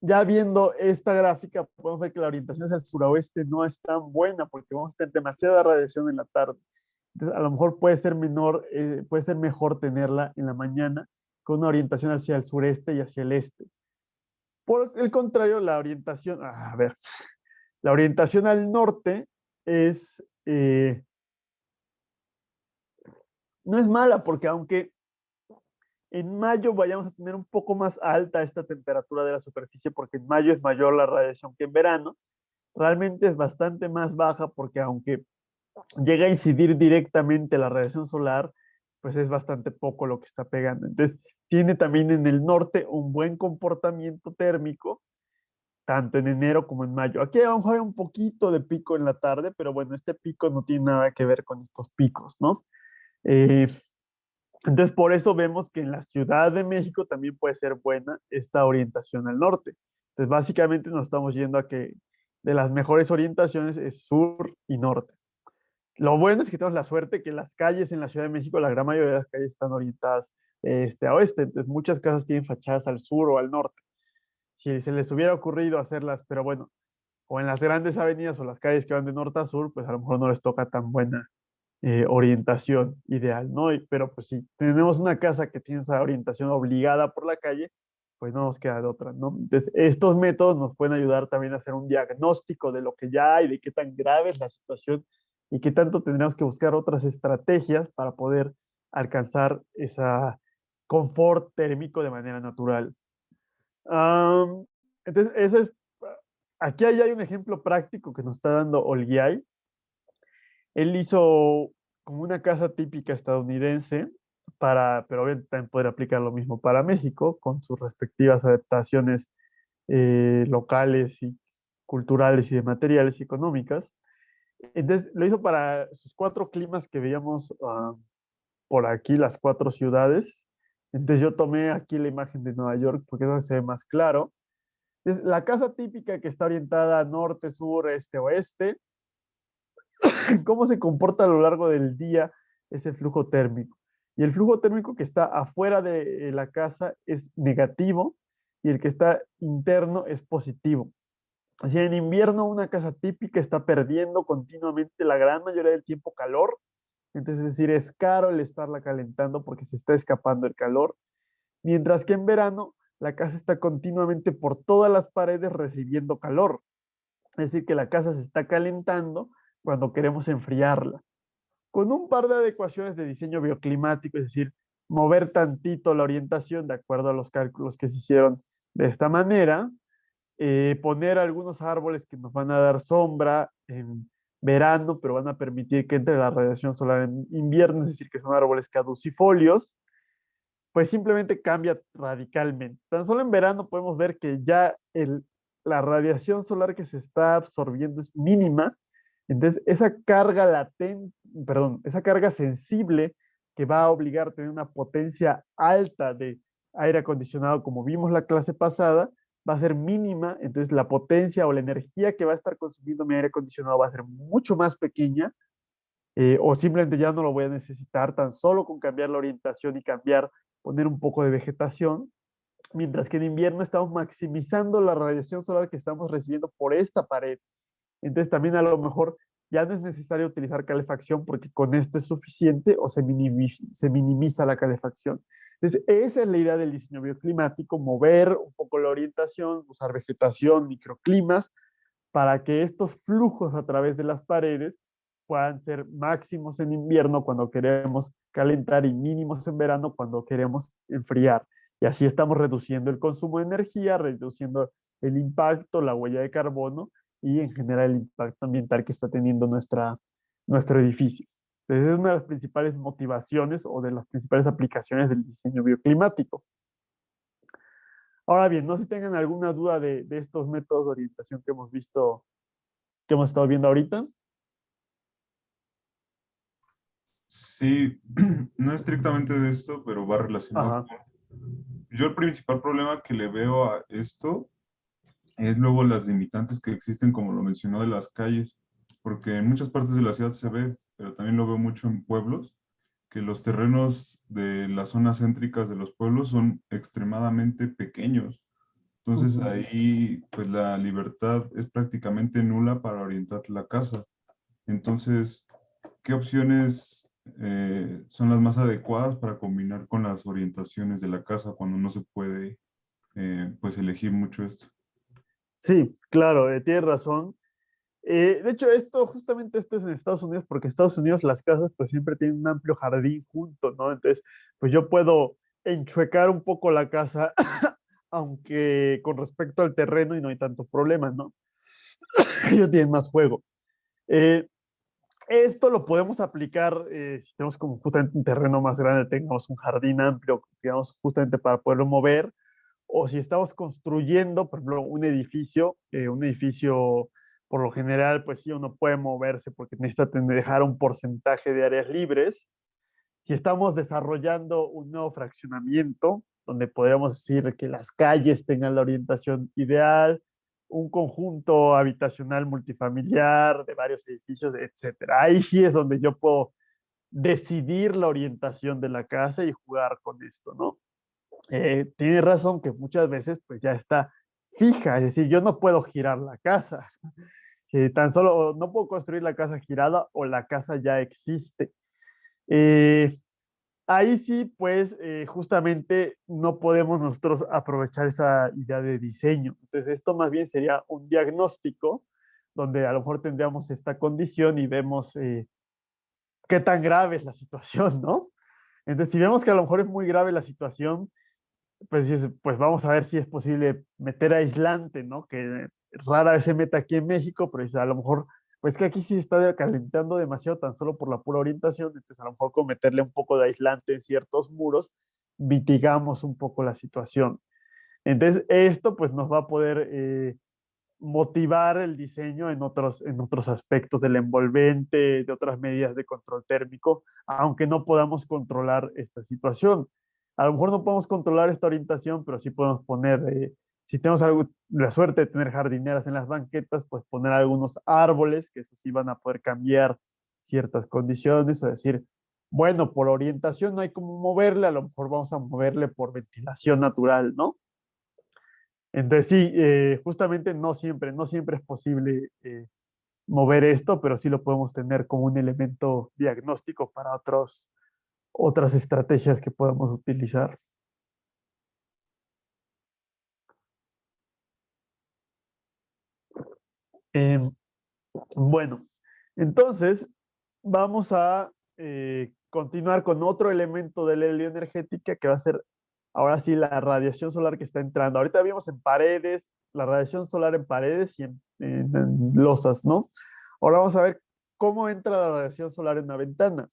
ya viendo esta gráfica, podemos ver que la orientación hacia el suroeste no es tan buena porque vamos a tener demasiada radiación en la tarde. Entonces, a lo mejor puede ser menor, puede ser mejor tenerla en la mañana con una orientación hacia el sureste y hacia el este. Por el contrario, la orientación, la orientación al norte es, no es mala porque aunque en mayo vayamos a tener un poco más alta esta temperatura de la superficie porque en mayo es mayor la radiación que en verano, realmente es bastante más baja porque aunque llega a incidir directamente la radiación solar, pues es bastante poco lo que está pegando. Entonces, tiene también en el norte un buen comportamiento térmico, tanto en enero como en mayo. Aquí a lo mejor hay un poquito de pico en la tarde, pero bueno, este pico no tiene nada que ver con estos picos, ¿no? Entonces, por eso vemos que en la Ciudad de México también puede ser buena esta orientación al norte. Entonces, básicamente nos estamos yendo a que de las mejores orientaciones es sur y norte. Lo bueno es que tenemos la suerte que las calles en la Ciudad de México, la gran mayoría de las calles están orientadas de este a oeste. Entonces, muchas casas tienen fachadas al sur o al norte. Si se les hubiera ocurrido hacerlas, pero bueno, o en las grandes avenidas o las calles que van de norte a sur, pues a lo mejor no les toca tan buena orientación ideal, ¿no? Pero pues si tenemos una casa que tiene esa orientación obligada por la calle, pues no nos queda de otra, ¿no? Entonces, estos métodos nos pueden ayudar también a hacer un diagnóstico de lo que ya hay, de qué tan grave es la situación y qué tanto tendremos que buscar otras estrategias para poder alcanzar ese confort térmico de manera natural. Entonces, eso es, aquí hay un ejemplo práctico que nos está dando Olguiay. Él hizo como una casa típica estadounidense pero obviamente también poder aplicar lo mismo para México con sus respectivas adaptaciones locales y culturales y de materiales y económicas. Entonces lo hizo para sus 4 climas que veíamos por aquí, las 4 ciudades. Entonces yo tomé aquí la imagen de Nueva York porque eso se ve más claro. Entonces, la casa típica que está orientada a norte, sur, este, oeste, cómo se comporta a lo largo del día ese flujo térmico. Y el flujo térmico que está afuera de la casa es negativo y el que está interno es positivo. Así en invierno una casa típica está perdiendo continuamente la gran mayoría del tiempo calor, entonces es decir, es caro el estarla calentando porque se está escapando el calor, mientras que en verano la casa está continuamente por todas las paredes recibiendo calor, es decir, que la casa se está calentando cuando queremos enfriarla. Con un par de adecuaciones de diseño bioclimático, es decir, mover tantito la orientación de acuerdo a los cálculos que se hicieron de esta manera, poner algunos árboles que nos van a dar sombra en verano, pero van a permitir que entre la radiación solar en invierno, es decir, que son árboles caducifolios, pues simplemente cambia radicalmente. Tan solo en verano podemos ver que ya la radiación solar que se está absorbiendo es mínima, entonces esa carga latente, perdón, esa carga sensible que va a obligar a tener una potencia alta de aire acondicionado, como vimos la clase pasada, va a ser mínima, entonces la potencia o la energía que va a estar consumiendo mi aire acondicionado va a ser mucho más pequeña, o simplemente ya no lo voy a necesitar, tan solo con cambiar la orientación y poner un poco de vegetación, mientras que en invierno estamos maximizando la radiación solar que estamos recibiendo por esta pared. Entonces también a lo mejor ya no es necesario utilizar calefacción porque con esto es suficiente o se minimiza la calefacción. Entonces esa es la idea del diseño bioclimático, mover un poco la orientación, usar vegetación, microclimas, para que estos flujos a través de las paredes puedan ser máximos en invierno cuando queremos calentar y mínimos en verano cuando queremos enfriar. Y así estamos reduciendo el consumo de energía, reduciendo el impacto, la huella de carbono y en general el impacto ambiental que está teniendo nuestro edificio. Entonces, es una de las principales motivaciones o de las principales aplicaciones del diseño bioclimático. Ahora bien, no sé si tengan alguna duda de estos métodos de orientación que hemos visto, que hemos estado viendo ahorita. Sí, no estrictamente de esto, pero va relacionado. Ajá. Yo el principal problema que le veo a esto es luego las limitantes que existen, como lo mencionó, de las calles, porque en muchas partes de la ciudad se ve, pero también lo veo mucho en pueblos, que los terrenos de las zonas céntricas de los pueblos son extremadamente pequeños. Entonces ahí pues la libertad es prácticamente nula para orientar la casa. Entonces, ¿qué opciones son las más adecuadas para combinar con las orientaciones de la casa cuando no se puede pues elegir mucho esto? Sí, claro, tienes razón. De hecho, justamente esto es en Estados Unidos, porque en Estados Unidos las casas pues siempre tienen un amplio jardín junto, ¿no? Entonces, pues yo puedo enchuecar un poco la casa, aunque con respecto al terreno y no hay tanto problema, ¿no? Ellos tienen más juego. Eh, Esto lo podemos aplicar si tenemos como justamente un terreno más grande, tengamos un jardín amplio, digamos, justamente para poderlo mover, o si estamos construyendo, por ejemplo, un edificio por lo general, pues sí, uno puede moverse porque necesita dejar un porcentaje de áreas libres. Si estamos desarrollando un nuevo fraccionamiento, donde podríamos decir que las calles tengan la orientación ideal, un conjunto habitacional multifamiliar de varios edificios, etcétera. Ahí sí es donde yo puedo decidir la orientación de la casa y jugar con esto, ¿no? Tiene razón que muchas veces pues ya está fija, es decir, yo no puedo girar la casa. que tan solo no puedo construir la casa girada o la casa ya existe. Eh, Ahí sí, pues justamente no podemos nosotros aprovechar esa idea de diseño. Entonces, esto más bien sería un diagnóstico donde a lo mejor tendríamos esta condición y vemos qué tan grave es la situación, ¿no? Entonces, si vemos que a lo mejor es muy grave la situación, pues, pues vamos a ver si es posible meter aislante, ¿no? Que rara vez se mete aquí en México, pero a lo mejor, pues que aquí sí se está calentando demasiado tan solo por la pura orientación, entonces a lo mejor con meterle un poco de aislante en ciertos muros, mitigamos un poco la situación. Entonces, esto pues nos va a poder motivar el diseño en otros aspectos del envolvente, de otras medidas de control térmico, aunque no podamos controlar esta situación. A lo mejor no podemos controlar esta orientación, pero sí podemos poner, si tenemos la suerte de tener jardineras en las banquetas, pues poner algunos árboles, que eso sí van a poder cambiar ciertas condiciones, o decir, bueno, por orientación no hay cómo moverle, a lo mejor vamos a moverle por ventilación natural, ¿no? Entonces sí, justamente no siempre es posible mover esto, pero sí lo podemos tener como un elemento diagnóstico para otras estrategias que podemos utilizar. Eh, bueno, entonces vamos a continuar con otro elemento de la helioenergética que va a ser ahora sí la radiación solar que está entrando. Ahorita vimos en paredes, la radiación solar en paredes y en losas, ¿no? Ahora vamos a ver cómo entra la radiación solar en una ventana.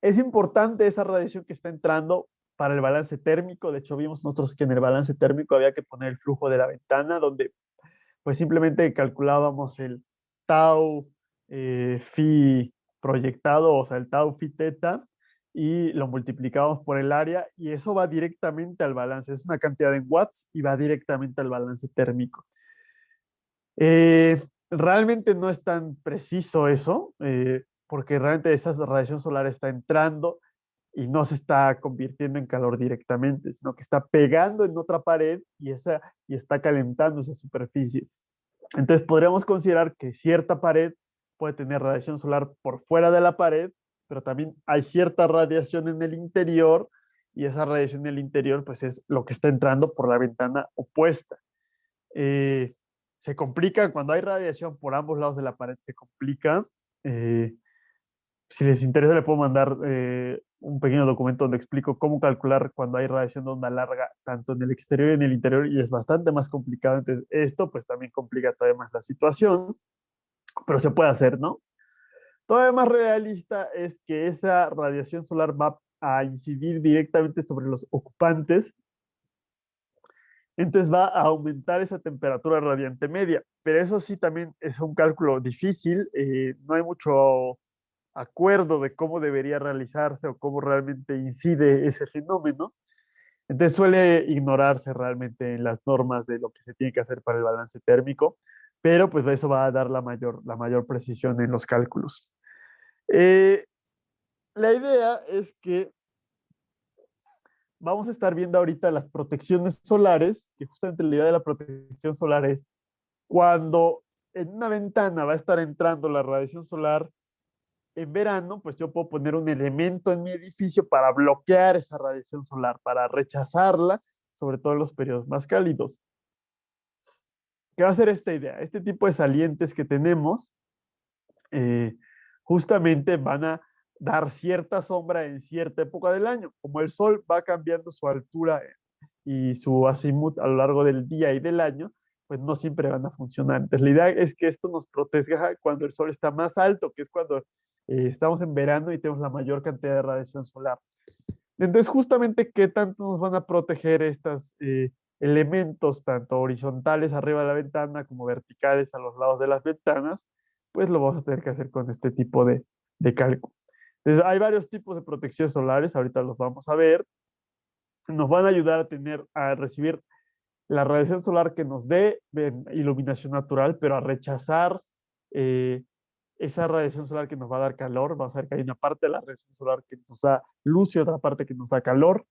Es importante esa radiación que está entrando para el balance térmico. De hecho, vimos nosotros que en el balance térmico había que poner el flujo de la ventana, donde pues simplemente calculábamos el tau phi proyectado, o sea, el tau phi teta, y lo multiplicamos por el área, y eso va directamente al balance. Es una cantidad en watts y va directamente al balance térmico. Realmente no es tan preciso eso, porque realmente esa radiación solar está entrando y no se está convirtiendo en calor directamente, sino que está pegando en otra pared y está calentando esa superficie. Entonces podríamos considerar que cierta pared puede tener radiación solar por fuera de la pared, pero también hay cierta radiación en el interior y esa radiación en el interior pues es lo que está entrando por la ventana opuesta. Eh, Se complica cuando hay radiación por ambos lados de la pared, se complica. Eh, si les interesa, le puedo mandar un pequeño documento donde explico cómo calcular cuando hay radiación de onda larga, tanto en el exterior y en el interior, y es bastante más complicado. Entonces, esto pues también complica todavía más la situación, pero se puede hacer, ¿no? Todavía más realista es que esa radiación solar va a incidir directamente sobre los ocupantes, entonces va a aumentar esa temperatura radiante media, pero eso sí también es un cálculo difícil, no hay mucho acuerdo de cómo debería realizarse o cómo realmente incide ese fenómeno. Entonces suele ignorarse realmente en las normas de lo que se tiene que hacer para el balance térmico, pero pues eso va a dar la mayor precisión en los cálculos. Eh, la idea es que vamos a estar viendo ahorita las protecciones solares, que justamente la idea de la protección solar es cuando en una ventana va a estar entrando la radiación solar en verano, pues yo puedo poner un elemento en mi edificio para bloquear esa radiación solar, para rechazarla, sobre todo en los periodos más cálidos. ¿Qué va a hacer esta idea? Este tipo de salientes que tenemos eh, justamente van a dar cierta sombra en cierta época del año. Como el sol va cambiando su altura y su azimut a lo largo del día y del año, pues no siempre van a funcionar. Entonces, la idea es que esto nos proteja cuando el sol está más alto, que es cuando estamos en verano y tenemos la mayor cantidad de radiación solar. Entonces, justamente, ¿qué tanto nos van a proteger estos elementos, tanto horizontales arriba de la ventana como verticales a los lados de las ventanas? Pues lo vamos a tener que hacer con este tipo de cálculo. Entonces, hay varios tipos de protecciones solares, ahorita los vamos a ver. Nos van a ayudar a recibir la radiación solar que nos dé iluminación natural, pero a rechazar eh, esa radiación solar que nos va a dar calor. Vamos a ver que hay una parte de la radiación solar que nos da luz y otra parte que nos da calor.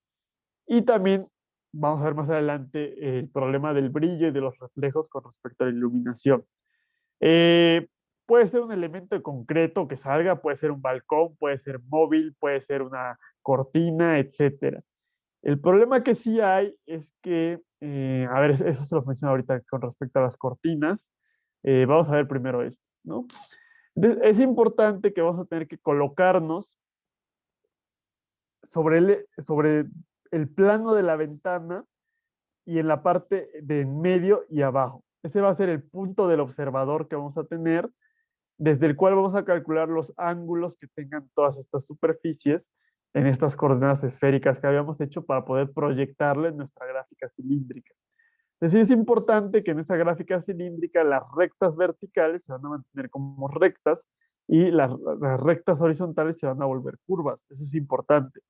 Y también vamos a ver más adelante el problema del brillo y de los reflejos con respecto a la iluminación. Eh, Puede ser un elemento concreto que salga, puede ser un balcón, puede ser móvil, puede ser una cortina, etcétera. El problema que sí hay es que, a ver, eso se lo menciono ahorita con respecto a las cortinas. Vamos a ver primero esto, ¿no? Entonces, es importante que vamos a tener que colocarnos sobre el plano de la ventana y en la parte de en medio y abajo. Ese va a ser el punto del observador que vamos a tener, desde el cual vamos a calcular los ángulos que tengan todas estas superficies en estas coordenadas esféricas que habíamos hecho para poder proyectarle nuestra gráfica cilíndrica. Es decir, es importante que en esa gráfica cilíndrica las rectas verticales se van a mantener como rectas y las rectas horizontales se van a volver curvas. Eso es importante.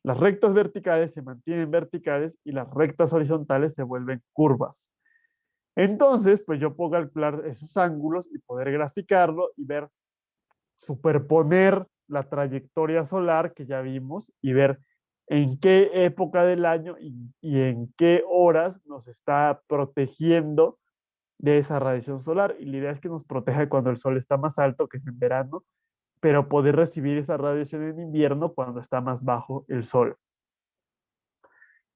Las rectas verticales se mantienen verticales y las rectas horizontales se vuelven curvas. Entonces, pues yo puedo calcular esos ángulos y poder graficarlo y ver, superponer la trayectoria solar que ya vimos y ver en qué época del año y en qué horas nos está protegiendo de esa radiación solar. Y la idea es que nos proteja cuando el sol está más alto, que es en verano, pero poder recibir esa radiación en invierno cuando está más bajo el sol.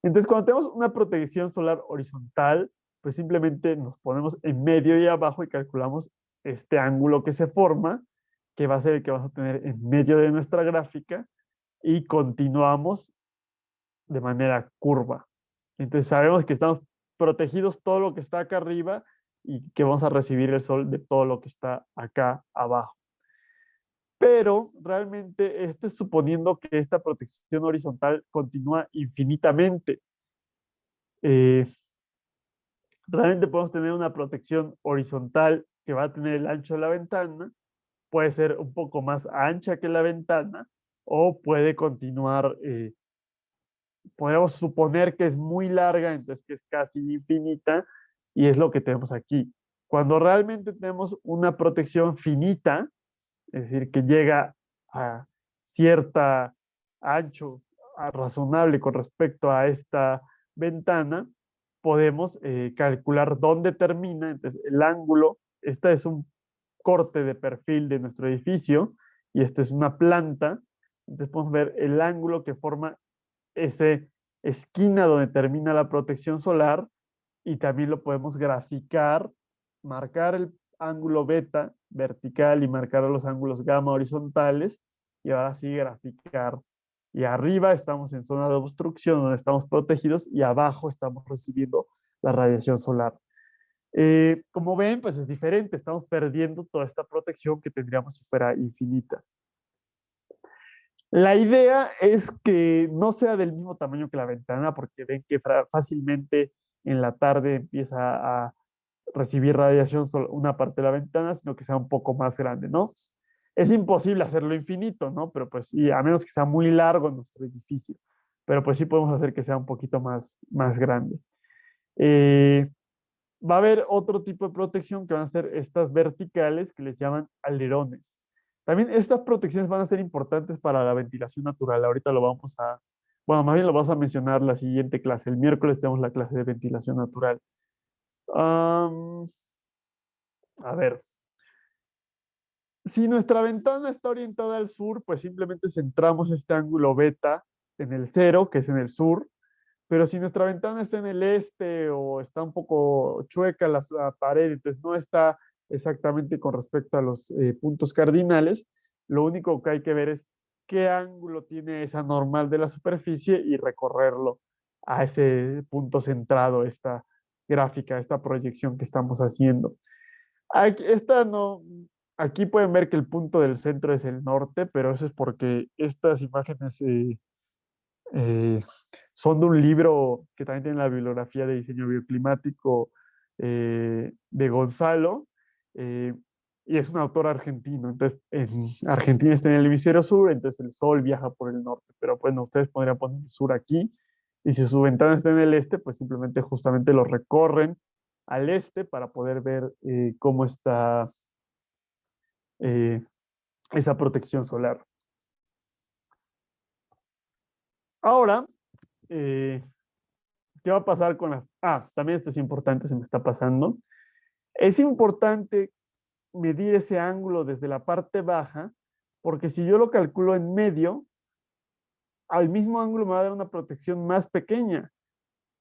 Entonces, cuando tenemos una protección solar horizontal, pues simplemente nos ponemos en medio y abajo y calculamos este ángulo que se forma, que va a ser el que vamos a tener en medio de nuestra gráfica, y continuamos de manera curva. Entonces sabemos que estamos protegidos todo lo que está acá arriba y que vamos a recibir el sol de todo lo que está acá abajo. Pero realmente esto es suponiendo que esta protección horizontal continúa infinitamente. Eh, Realmente podemos tener una protección horizontal que va a tener el ancho de la ventana, puede ser un poco más ancha que la ventana o puede continuar, podemos suponer que es muy larga, entonces que es casi infinita y es lo que tenemos aquí. Cuando realmente tenemos una protección finita, es decir, que llega a cierta ancho razonable con respecto a esta ventana, podemos calcular dónde termina. Entonces, el ángulo, este es un corte de perfil de nuestro edificio y esta es una planta. Entonces, podemos ver el ángulo que forma esa esquina donde termina la protección solar y también lo podemos graficar, marcar el ángulo beta vertical y marcar los ángulos gamma horizontales y ahora sí graficar. Y arriba estamos en zona de obstrucción donde estamos protegidos y abajo estamos recibiendo la radiación solar. Como ven, pues es diferente, estamos perdiendo toda esta protección que tendríamos si fuera infinita. La idea es que no sea del mismo tamaño que la ventana, porque ven que fácilmente en la tarde empieza a recibir radiación solo una parte de la ventana, sino que sea un poco más grande, ¿no? Es imposible hacerlo infinito, ¿no? Pero pues sí, a menos que sea muy largo nuestro edificio, pero pues sí podemos hacer que sea un poquito más grande. Eh, Va a haber otro tipo de protección que van a ser estas verticales que les llaman alerones. También estas protecciones van a ser importantes para la ventilación natural. Ahorita lo vamos a, bueno, más bien lo vamos a mencionar la siguiente clase. El miércoles tenemos la clase de ventilación natural. A ver, si nuestra ventana está orientada al sur, pues simplemente centramos este ángulo beta en el cero, que es en el sur. Pero si nuestra ventana está en el este o está un poco chueca la pared, entonces no está exactamente con respecto a los puntos cardinales, lo único que hay que ver es qué ángulo tiene esa normal de la superficie y recorrerlo a ese punto centrado, esta gráfica, esta proyección que estamos haciendo. Aquí pueden ver que el punto del centro es el norte, pero eso es porque estas imágenes eh, son de un libro que también tiene la bibliografía de diseño bioclimático de Gonzalo, eh, y es un autor argentino. Entonces, en Argentina está en el hemisferio sur, entonces el sol viaja por el norte, pero bueno, ustedes podrían poner el sur aquí, y si su ventana está en el este, pues simplemente justamente lo recorren al este para poder ver cómo está eh, esa protección solar. Ahora, eh, ¿qué va a pasar con las... Ah, también esto es importante, se me está pasando. Es importante medir ese ángulo desde la parte baja, porque si yo lo calculo en medio, al mismo ángulo me va a dar una protección más pequeña,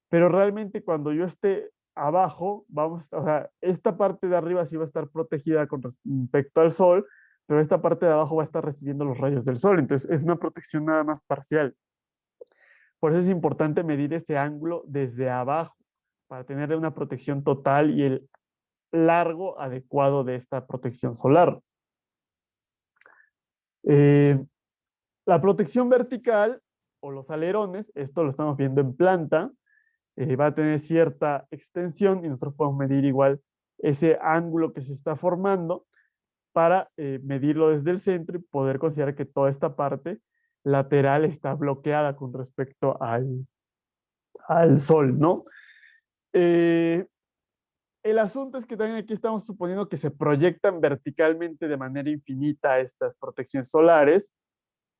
pero realmente cuando yo esté abajo, vamos, o sea, esta parte de arriba sí va a estar protegida con respecto al sol, pero esta parte de abajo va a estar recibiendo los rayos del sol, entonces es una protección nada más parcial. Por eso es importante medir ese ángulo desde abajo para tener una protección total y el largo adecuado de esta protección solar. Eh, la protección vertical o los alerones, esto lo estamos viendo en planta, va a tener cierta extensión y nosotros podemos medir igual ese ángulo que se está formando para medirlo desde el centro y poder considerar que toda esta parte lateral está bloqueada con respecto al sol, ¿no? Eh, el asunto es que también aquí estamos suponiendo que se proyectan verticalmente de manera infinita estas protecciones solares,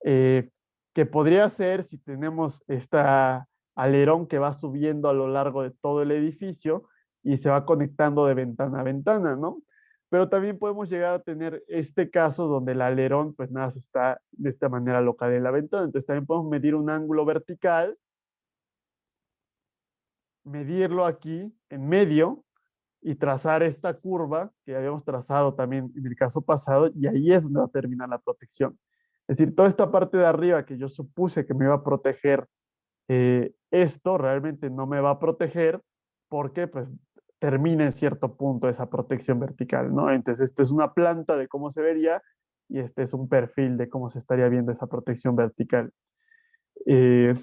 eh, que podría ser si tenemos esta alerón que va subiendo a lo largo de todo el edificio y se va conectando de ventana a ventana, ¿no? Pero también podemos llegar a tener este caso donde el alerón pues nada, está de esta manera local en la ventana. Entonces también podemos medir un ángulo vertical, medirlo aquí en medio y trazar esta curva que habíamos trazado también en el caso pasado, y ahí es donde va a terminar la protección. Es decir, toda esta parte de arriba que yo supuse que me iba a proteger, esto realmente no me va a proteger porque pues termina en cierto punto esa protección vertical, ¿no? Entonces, esto es una planta de cómo se vería y este es un perfil de cómo se estaría viendo esa protección vertical. Eh,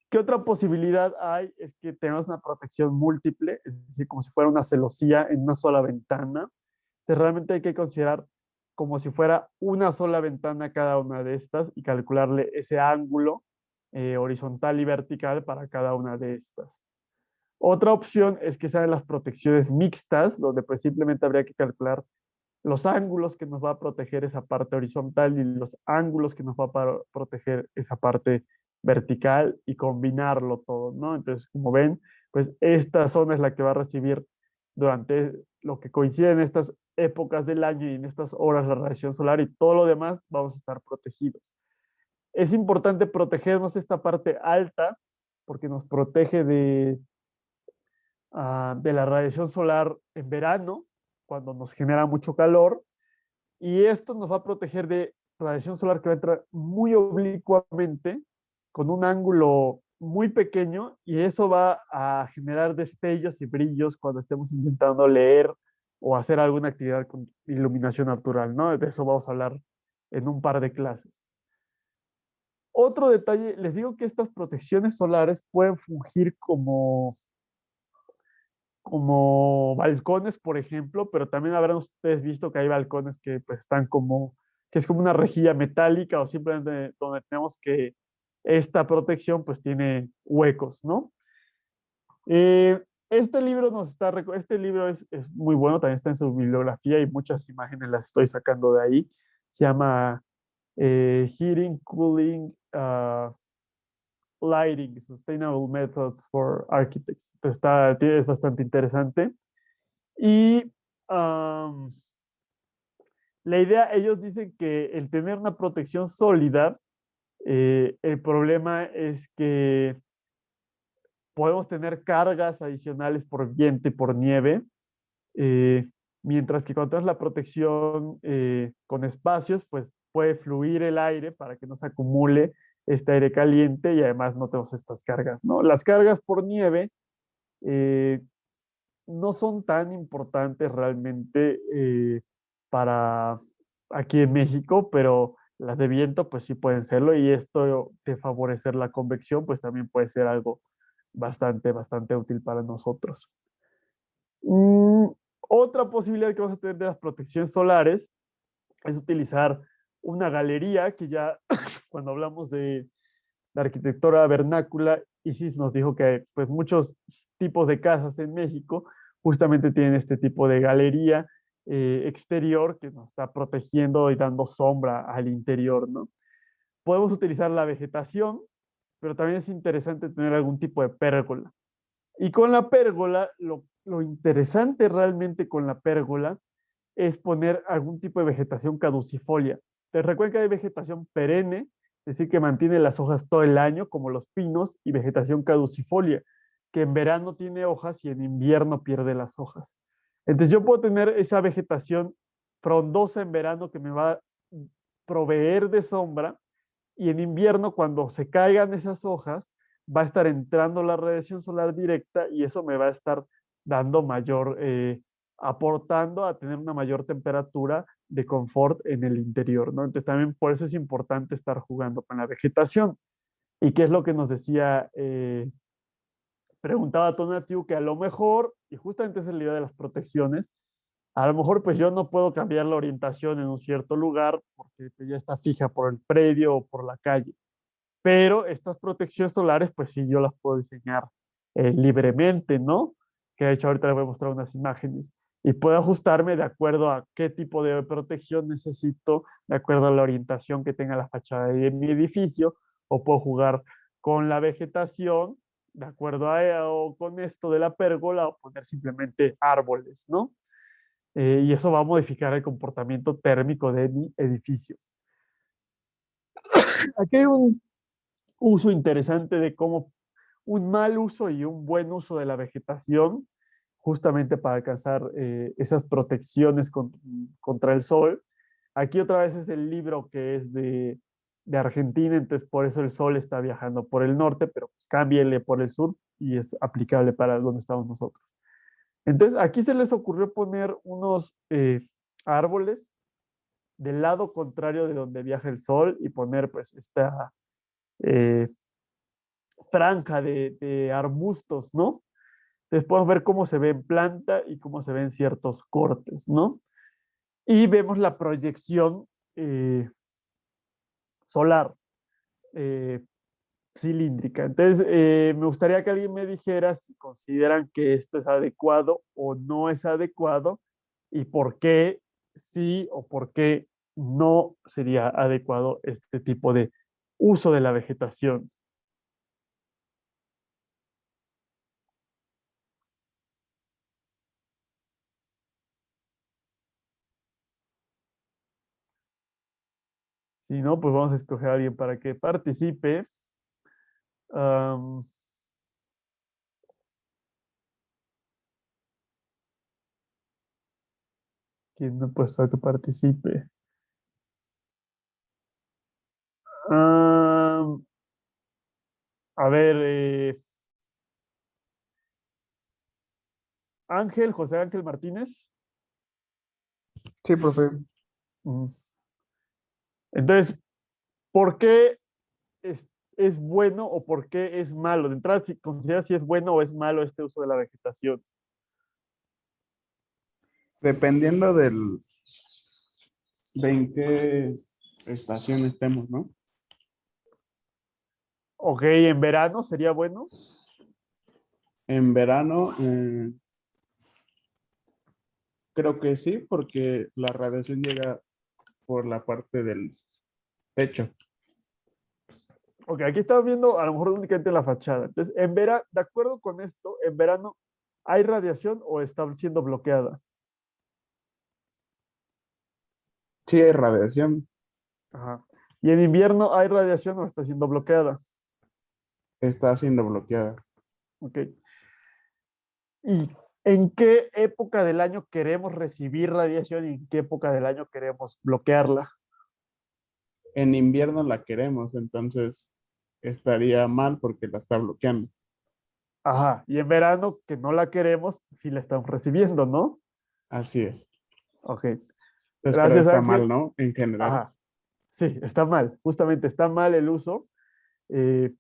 ¿Qué otra posibilidad hay? Es que tengamos una protección múltiple, es decir, como si fuera una celosía en una sola ventana. Entonces, realmente hay que considerar como si fuera una sola ventana cada una de estas y calcularle ese ángulo horizontal y vertical para cada una de estas. Otra opción es que sean las protecciones mixtas, donde pues simplemente habría que calcular los ángulos que nos va a proteger esa parte horizontal y los ángulos que nos va a proteger esa parte vertical y combinarlo todo, ¿no? Entonces, como ven, pues esta zona es la que va a recibir durante lo que coincide en estas épocas del año y en estas horas la radiación solar, y todo lo demás vamos a estar protegidos. Es importante protegernos esta parte alta porque nos protege de la radiación solar en verano, cuando nos genera mucho calor, y esto nos va a proteger de radiación solar que va a entrar muy oblicuamente, con un ángulo muy pequeño, y eso va a generar destellos y brillos cuando estemos intentando leer o hacer alguna actividad con iluminación natural, ¿no? De eso vamos a hablar en un par de clases. Otro detalle, les digo que estas protecciones solares pueden fungir como balcones, por ejemplo, pero también habrán ustedes visto que hay balcones que pues, están como, que es como una rejilla metálica o simplemente donde tenemos que esta protección pues tiene huecos, ¿no? Este libro este libro es muy bueno, también está en su bibliografía y muchas imágenes las estoy sacando de ahí. Se llama Heating, Cooling, Lighting, Sustainable Methods for Architects. Entonces es bastante interesante. Y um, la idea, ellos dicen que el tener una protección sólida, el problema es que podemos tener cargas adicionales por viento y por nieve, eh, mientras que cuando tenemos la protección con espacios, pues puede fluir el aire para que no se acumule este aire caliente y además no tenemos estas cargas, ¿no? Las cargas por nieve eh, no son tan importantes realmente para aquí en México, pero las de viento pues sí pueden serlo, y esto de favorecer la convección pues también puede ser algo bastante útil para nosotros. Mm, otra posibilidad que vamos a tener de las protecciones solares es utilizar una galería que ya cuando hablamos de la arquitectura vernácula, Isis nos dijo que pues, muchos tipos de casas en México justamente tienen este tipo de galería exterior que nos está protegiendo y dando sombra al interior, ¿no? Podemos utilizar la vegetación, pero también es interesante tener algún tipo de pérgola. Y con la pérgola, lo interesante realmente con la pérgola es poner algún tipo de vegetación caducifolia. Te recuerda que hay vegetación perenne, es decir, que mantiene las hojas todo el año, como los pinos, y vegetación caducifolia, que en verano tiene hojas y en invierno pierde las hojas. Entonces yo puedo tener esa vegetación frondosa en verano que me va a proveer de sombra, y en invierno, cuando se caigan esas hojas, va a estar entrando la radiación solar directa y eso me va a estar dando mayor, aportando a tener una mayor temperatura de confort en el interior, ¿no? Entonces también por eso es importante estar jugando con la vegetación. ¿Y qué es lo que nos decía? Preguntaba Tonatiu que a lo mejor, y justamente esa es la idea de las protecciones, a lo mejor pues yo no puedo cambiar la orientación en un cierto lugar porque pues, ya está fija por el predio o por la calle. Pero estas protecciones solares, pues sí, yo las puedo diseñar libremente, ¿no? Que de hecho ahorita les voy a mostrar unas imágenes. Y puedo ajustarme de acuerdo a qué tipo de protección necesito, de acuerdo a la orientación que tenga la fachada de mi edificio, o puedo jugar con la vegetación, de acuerdo o con esto de la pérgola, o poner simplemente árboles, ¿no? Y eso va a modificar el comportamiento térmico de mi edificio. Aquí hay un uso interesante de cómo un mal uso y un buen uso de la vegetación, justamente para alcanzar esas protecciones contra el sol. Aquí otra vez es el libro que es de Argentina, entonces por eso el sol está viajando por el norte, pero pues cámbiale por el sur y es aplicable para donde estamos nosotros. Entonces aquí se les ocurrió poner unos árboles del lado contrario de donde viaja el sol y poner pues esta eh, franja de arbustos, ¿no? Entonces podemos ver cómo se ve en planta y cómo se ven ciertos cortes, ¿no? Y vemos la proyección solar eh, cilíndrica. Entonces, me gustaría que alguien me dijera si consideran que esto es adecuado o no es adecuado y por qué sí o por qué no sería adecuado este tipo de uso de la vegetación. Si no, pues vamos a escoger a alguien para que participe. Um, ¿Quién no puede que participe? Um, a ver, Ángel, José Ángel Martínez. Sí, profe. Mm. Entonces, ¿por qué es bueno o por qué es malo? De entrada, si considera si es bueno o es malo este uso de la vegetación. Dependiendo de en qué estación estemos, ¿no? Ok, en verano sería bueno. En verano, creo que sí, porque la radiación llega por la parte del techo. Ok, aquí estamos viendo a lo mejor únicamente la fachada. Entonces, en verano, de acuerdo con esto, en verano, ¿hay radiación o está siendo bloqueada? Sí hay radiación, Ajá. Y en invierno, ¿hay radiación o está siendo bloqueada? está siendo bloqueada. Ok. ¿Y en qué época del año queremos recibir radiación y en qué época del año queremos bloquearla? En invierno la queremos, entonces estaría mal porque la está bloqueando. Ajá. Y en verano, que no la queremos, si la estamos recibiendo, ¿no? Así es. Ok. Entonces, pero Gracias, está mal, Ángel. ¿no? En general. Ajá. Sí, está mal. Justamente está mal el uso. Eh,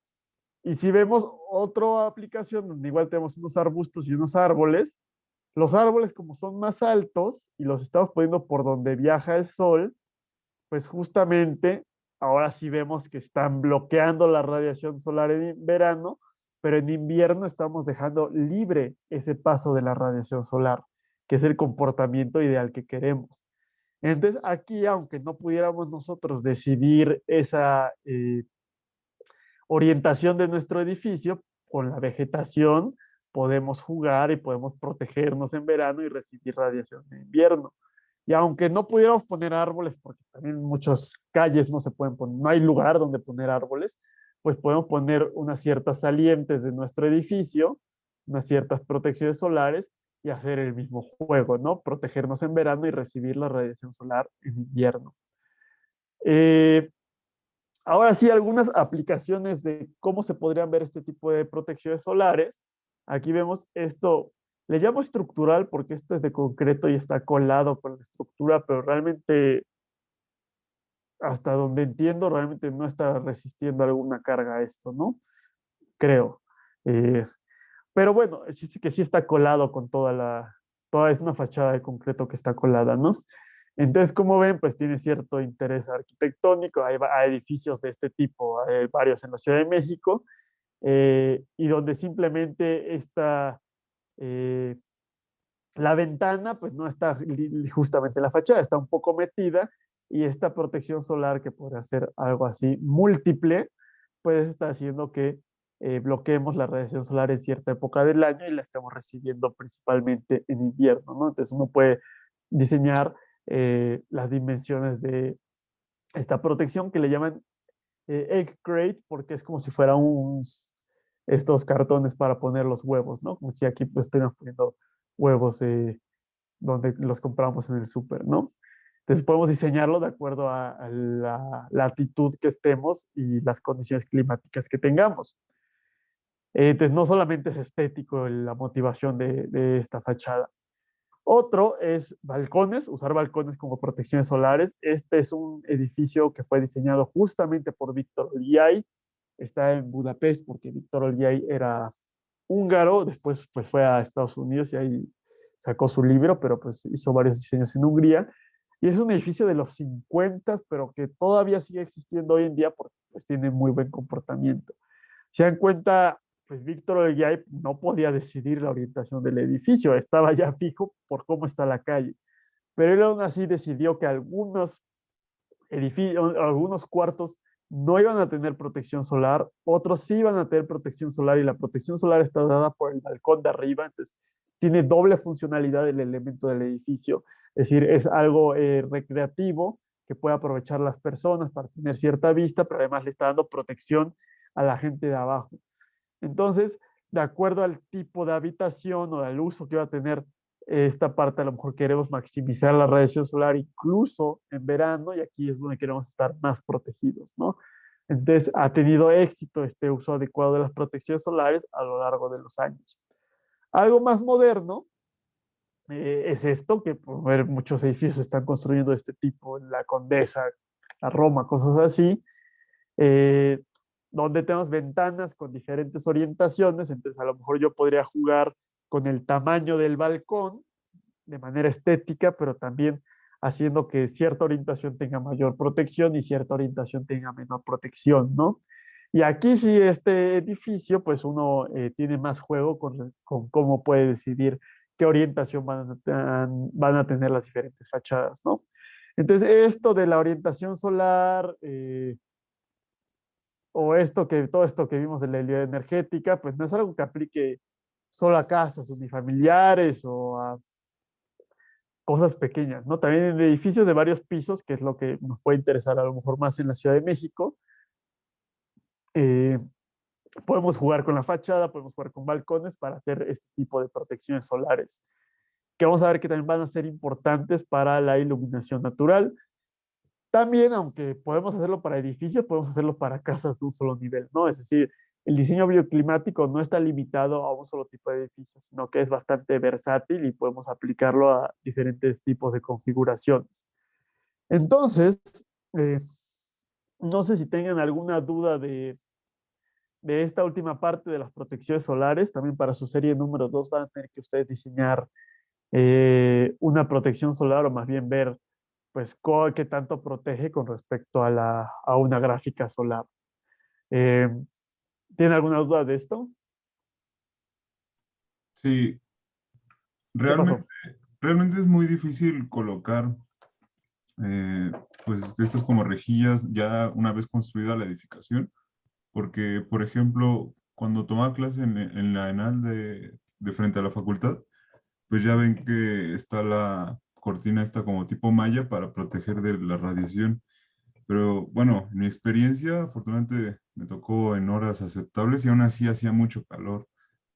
y si vemos otra aplicación donde igual tenemos unos arbustos y unos árboles, los árboles como son más altos y los estamos poniendo por donde viaja el sol, pues justamente ahora sí vemos que están bloqueando la radiación solar en verano, pero en invierno estamos dejando libre ese paso de la radiación solar, que es el comportamiento ideal que queremos. Entonces, aquí, aunque no pudiéramos nosotros decidir esa orientación de nuestro edificio, con la vegetación podemos jugar y podemos protegernos en verano y recibir radiación en invierno. Y aunque no pudiéramos poner árboles, porque también en muchas calles no se pueden poner, no hay lugar donde poner árboles, pues podemos poner unas ciertas salientes de nuestro edificio, unas ciertas protecciones solares y hacer el mismo juego, ¿no? Protegernos en verano y recibir la radiación solar en invierno. Eh, Ahora sí, algunas aplicaciones de cómo se podrían ver este tipo de protecciones solares. Aquí vemos esto, le llamo estructural porque esto es de concreto y está colado con la estructura, pero realmente, hasta donde entiendo, realmente no está resistiendo alguna carga a esto, ¿no? Creo. Eh, pero bueno, sí que sí está colado con toda es una fachada de concreto que está colada, ¿no? Entonces, como ven, pues tiene cierto interés arquitectónico, hay edificios de este tipo, hay varios en la Ciudad de México, y donde simplemente eh, la ventana, pues no está justamente en la fachada, está un poco metida, y esta protección solar, que podría ser algo así múltiple, pues está haciendo que bloqueemos la radiación solar en cierta época del año y la estamos recibiendo principalmente en invierno, ¿no? Entonces uno puede diseñar las dimensiones de esta protección que le llaman egg crate, porque es como si fuera estos cartones para poner los huevos, ¿no? Como si aquí pues estuviéramos poniendo huevos donde los compramos en el súper, ¿no? Entonces podemos diseñarlo de acuerdo a la latitud que estemos y las condiciones climáticas que tengamos. Entonces no solamente es estético la motivación de esta fachada. Otro es balcones, usar balcones como protecciones solares. Este es un edificio que fue diseñado justamente por Víctor Oliay. Está en Budapest porque Víctor Oliay era húngaro, después pues fue a Estados Unidos y ahí sacó su libro, pero pues hizo varios diseños en Hungría. Y es un edificio de los 50, pero que todavía sigue existiendo hoy en día porque pues tiene muy buen comportamiento. Se dan cuenta, pues Víctor Olguay no podía decidir la orientación del edificio, estaba ya fijo por cómo está la calle. Pero él aún así decidió que algunos cuartos no iban a tener protección solar, otros sí iban a tener protección solar y la protección solar está dada por el balcón de arriba, entonces tiene doble funcionalidad el elemento del edificio, es decir, es algo recreativo que puede aprovechar las personas para tener cierta vista, pero además le está dando protección a la gente de abajo. Entonces, de acuerdo al tipo de habitación o al uso que va a tener esta parte, a lo mejor queremos maximizar la radiación solar incluso en verano y aquí es donde queremos estar más protegidos, ¿no? Entonces, ha tenido éxito este uso adecuado de las protecciones solares a lo largo de los años. Algo más moderno es esto, que por ver muchos edificios se están construyendo de este tipo en la Condesa, la Roma, cosas así, eh, donde tenemos ventanas con diferentes orientaciones, entonces a lo mejor yo podría jugar con el tamaño del balcón de manera estética, pero también haciendo que cierta orientación tenga mayor protección y cierta orientación tenga menor protección, ¿no? Y aquí sí, este edificio, pues uno tiene más juego con cómo puede decidir qué orientación van a tener las diferentes fachadas, ¿no? Entonces, esto de la orientación solar, o todo esto que vimos de la helioenergética, pues no es algo que aplique solo a casas unifamiliares o a cosas pequeñas, ¿no? También en edificios de varios pisos, que es lo que nos puede interesar a lo mejor más en la Ciudad de México, eh, podemos jugar con la fachada, podemos jugar con balcones para hacer este tipo de protecciones solares, que vamos a ver que también van a ser importantes para la iluminación natural. También, aunque podemos hacerlo para edificios, podemos hacerlo para casas de un solo nivel, ¿no? Es decir, el diseño bioclimático no está limitado a un solo tipo de edificio, sino que es bastante versátil y podemos aplicarlo a diferentes tipos de configuraciones. Entonces, eh, no sé si tengan alguna duda de esta última parte de las protecciones solares. También para su serie número 2 van a tener que ustedes diseñar una protección solar o más bien ver pues qué tanto protege con respecto a una gráfica solar. Eh, ¿Tienen alguna duda de esto? Sí, ¿Qué pasó? realmente es muy difícil colocar pues estas como rejillas ya una vez construida la edificación, porque, por ejemplo, cuando tomaba clase en la ENAL de frente a la facultad, pues ya ven que está la cortina esta como tipo malla para proteger de la radiación. Pero bueno, mi experiencia, afortunadamente, me tocó en horas aceptables y aún así hacía mucho calor.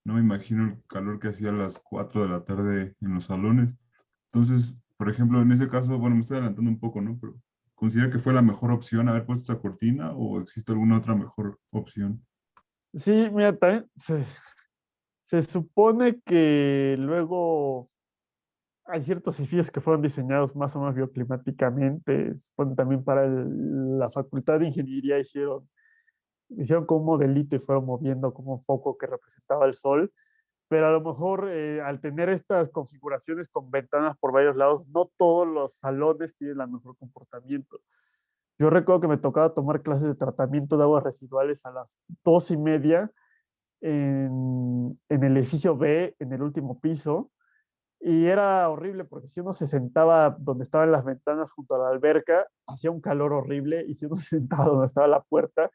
No me imagino el calor que hacía a las 4 de la tarde en los salones. Entonces, por ejemplo, en ese caso, bueno, me estoy adelantando un poco, ¿no? Pero ¿considera que fue la mejor opción haber puesto esa cortina o existe alguna otra mejor opción? Sí, mira, también se supone que luego hay ciertos edificios que fueron diseñados más o menos bioclimáticamente. Se supone también para la Facultad de Ingeniería hicieron como un modelito y fueron moviendo como un foco que representaba el sol, pero a lo mejor al tener estas configuraciones con ventanas por varios lados, no todos los salones tienen el mejor comportamiento. Yo recuerdo que me tocaba tomar clases de tratamiento de aguas residuales a las 2:30 en el edificio B, en el último piso, y era horrible porque si uno se sentaba donde estaban las ventanas junto a la alberca, hacía un calor horrible, y si uno se sentaba donde estaba la puerta,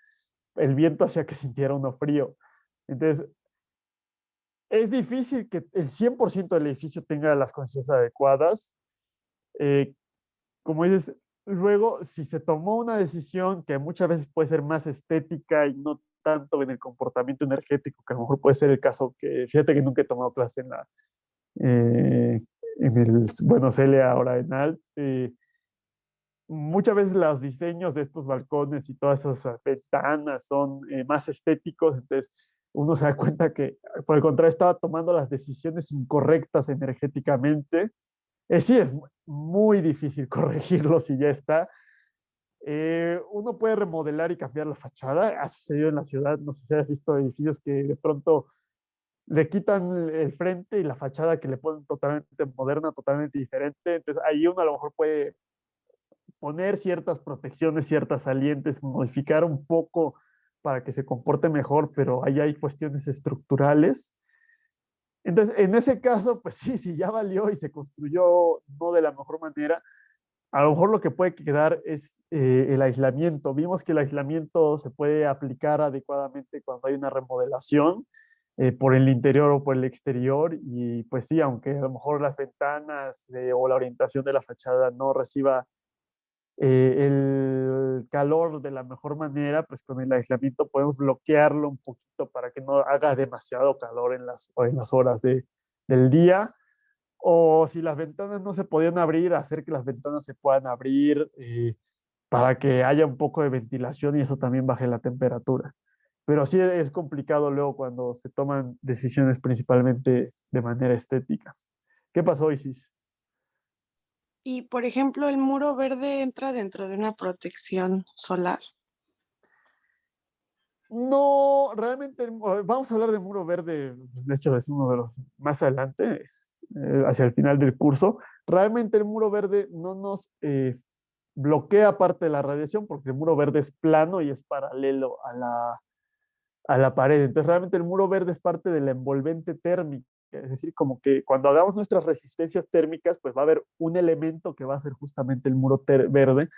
el viento hacía que sintiera uno frío. Entonces, es difícil que el 100% del edificio tenga las condiciones adecuadas. Eh, Como dices, luego, si se tomó una decisión que muchas veces puede ser más estética y no tanto en el comportamiento energético, que a lo mejor puede ser el caso que, fíjate que nunca he tomado clase eh, en el, bueno, CELE ahora en ALT, muchas veces los diseños de estos balcones y todas esas ventanas son más estéticos, entonces uno se da cuenta que, por el contrario, estaba tomando las decisiones incorrectas energéticamente. Sí, es muy difícil corregirlo si ya está. Uno puede remodelar y cambiar la fachada. Ha sucedido en la ciudad, no sé si has visto edificios que de pronto le quitan el frente y la fachada que le ponen totalmente moderna, totalmente diferente. Entonces ahí uno a lo mejor puede poner ciertas protecciones, ciertas salientes, modificar un poco para que se comporte mejor, pero ahí hay cuestiones estructurales. Entonces, en ese caso, pues sí, si ya valió y se construyó no de la mejor manera, a lo mejor lo que puede quedar es el aislamiento. Vimos que el aislamiento se puede aplicar adecuadamente cuando hay una remodelación por el interior o por el exterior, y pues sí, aunque a lo mejor las ventanas o la orientación de la fachada no reciba el calor de la mejor manera, pues con el aislamiento podemos bloquearlo un poquito para que no haga demasiado calor en las horas del día. O si las ventanas no se podían abrir, hacer que las ventanas se puedan abrir para que haya un poco de ventilación y eso también baje la temperatura. Pero sí es complicado luego cuando se toman decisiones principalmente de manera estética. ¿Qué pasó, Isis? Y, por ejemplo, el muro verde entra dentro de una protección solar. No, realmente, vamos a hablar de muro verde, de hecho es uno de los más adelante, hacia el final del curso. Realmente el muro verde no nos bloquea parte de la radiación porque el muro verde es plano y es paralelo a la pared. Entonces realmente el muro verde es parte de la envolvente térmica. Es decir, como que cuando hagamos nuestras resistencias térmicas, pues va a haber un elemento que va a ser justamente el muro verde,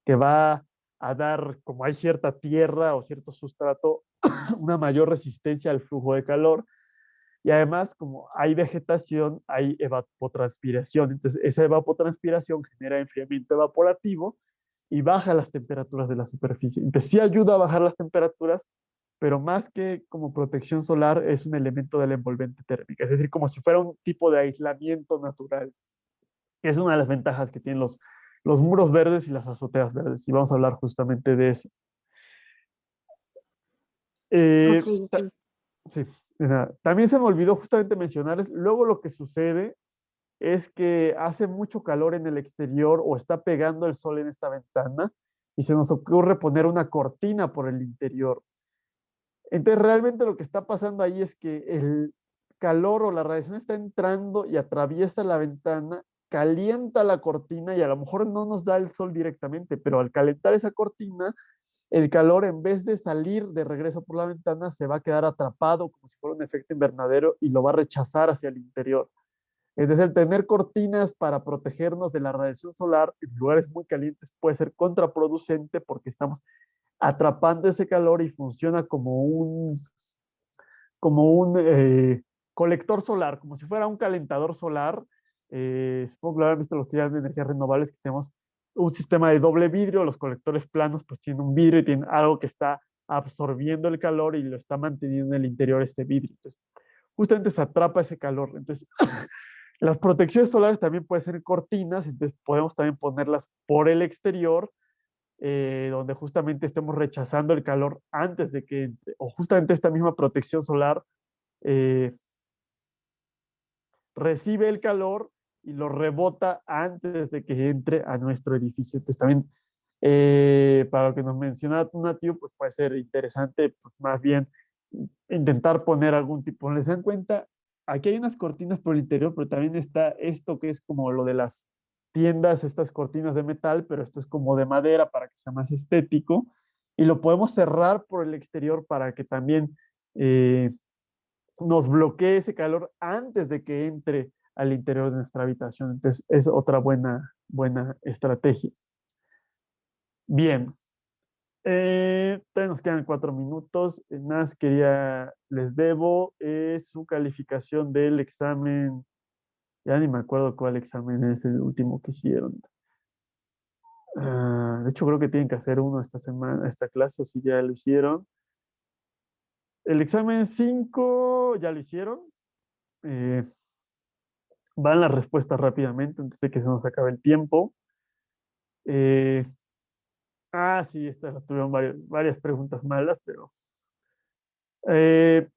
que va a dar, como hay cierta tierra o cierto sustrato, una mayor resistencia al flujo de calor. Y además, como hay vegetación, hay evapotranspiración. Entonces, esa evapotranspiración genera enfriamiento evaporativo y baja las temperaturas de la superficie. Entonces, sí ayuda a bajar las temperaturas, pero más que como protección solar, es un elemento de la envolvente térmica. Es decir, como si fuera un tipo de aislamiento natural, que es una de las ventajas que tienen los muros verdes y las azoteas verdes. Y vamos a hablar justamente de eso. Ok, Eh, ok. sí, también se me olvidó justamente mencionarles, luego lo que sucede es que hace mucho calor en el exterior o está pegando el sol en esta ventana y se nos ocurre poner una cortina por el interior. Entonces, realmente lo que está pasando ahí es que el calor o la radiación está entrando y atraviesa la ventana, calienta la cortina y a lo mejor no nos da el sol directamente, pero al calentar esa cortina, el calor en vez de salir de regreso por la ventana se va a quedar atrapado como si fuera un efecto invernadero y lo va a rechazar hacia el interior. Entonces, el tener cortinas para protegernos de la radiación solar en lugares muy calientes puede ser contraproducente porque estamos atrapando ese calor y funciona como un colector solar, como si fuera un calentador solar. Supongo que lo habrán visto los que ya de energías renovables, que tenemos un sistema de doble vidrio, los colectores planos pues tienen un vidrio y tienen algo que está absorbiendo el calor y lo está manteniendo en el interior este vidrio. Entonces, justamente se atrapa ese calor. Entonces, las protecciones solares también pueden ser cortinas, entonces podemos también ponerlas por el exterior, donde justamente estemos rechazando el calor antes de que, o justamente esta misma protección solar eh, recibe el calor y lo rebota antes de que entre a nuestro edificio. Entonces también, para lo que nos menciona Nativo, pues puede ser interesante, pues más bien intentar poner algún tipo, ¿les dan cuenta? Aquí hay unas cortinas por el interior, pero también está esto que es como lo de las tiendas, estas cortinas de metal, pero esto es como de madera para que sea más estético, y lo podemos cerrar por el exterior para que también nos bloquee ese calor antes de que entre al interior de nuestra habitación. Entonces, es otra buena estrategia. Bien. Todavía nos quedan 4 minutos. Más les debo su calificación del examen. Ya ni me acuerdo cuál examen es el último que hicieron. De hecho, creo que tienen que hacer uno esta semana, esta clase, o si ya lo hicieron. El examen 5 ya lo hicieron. Eh, Van las respuestas rápidamente antes de que se nos acabe el tiempo. Eh, sí, estas las tuvieron varias preguntas malas, pero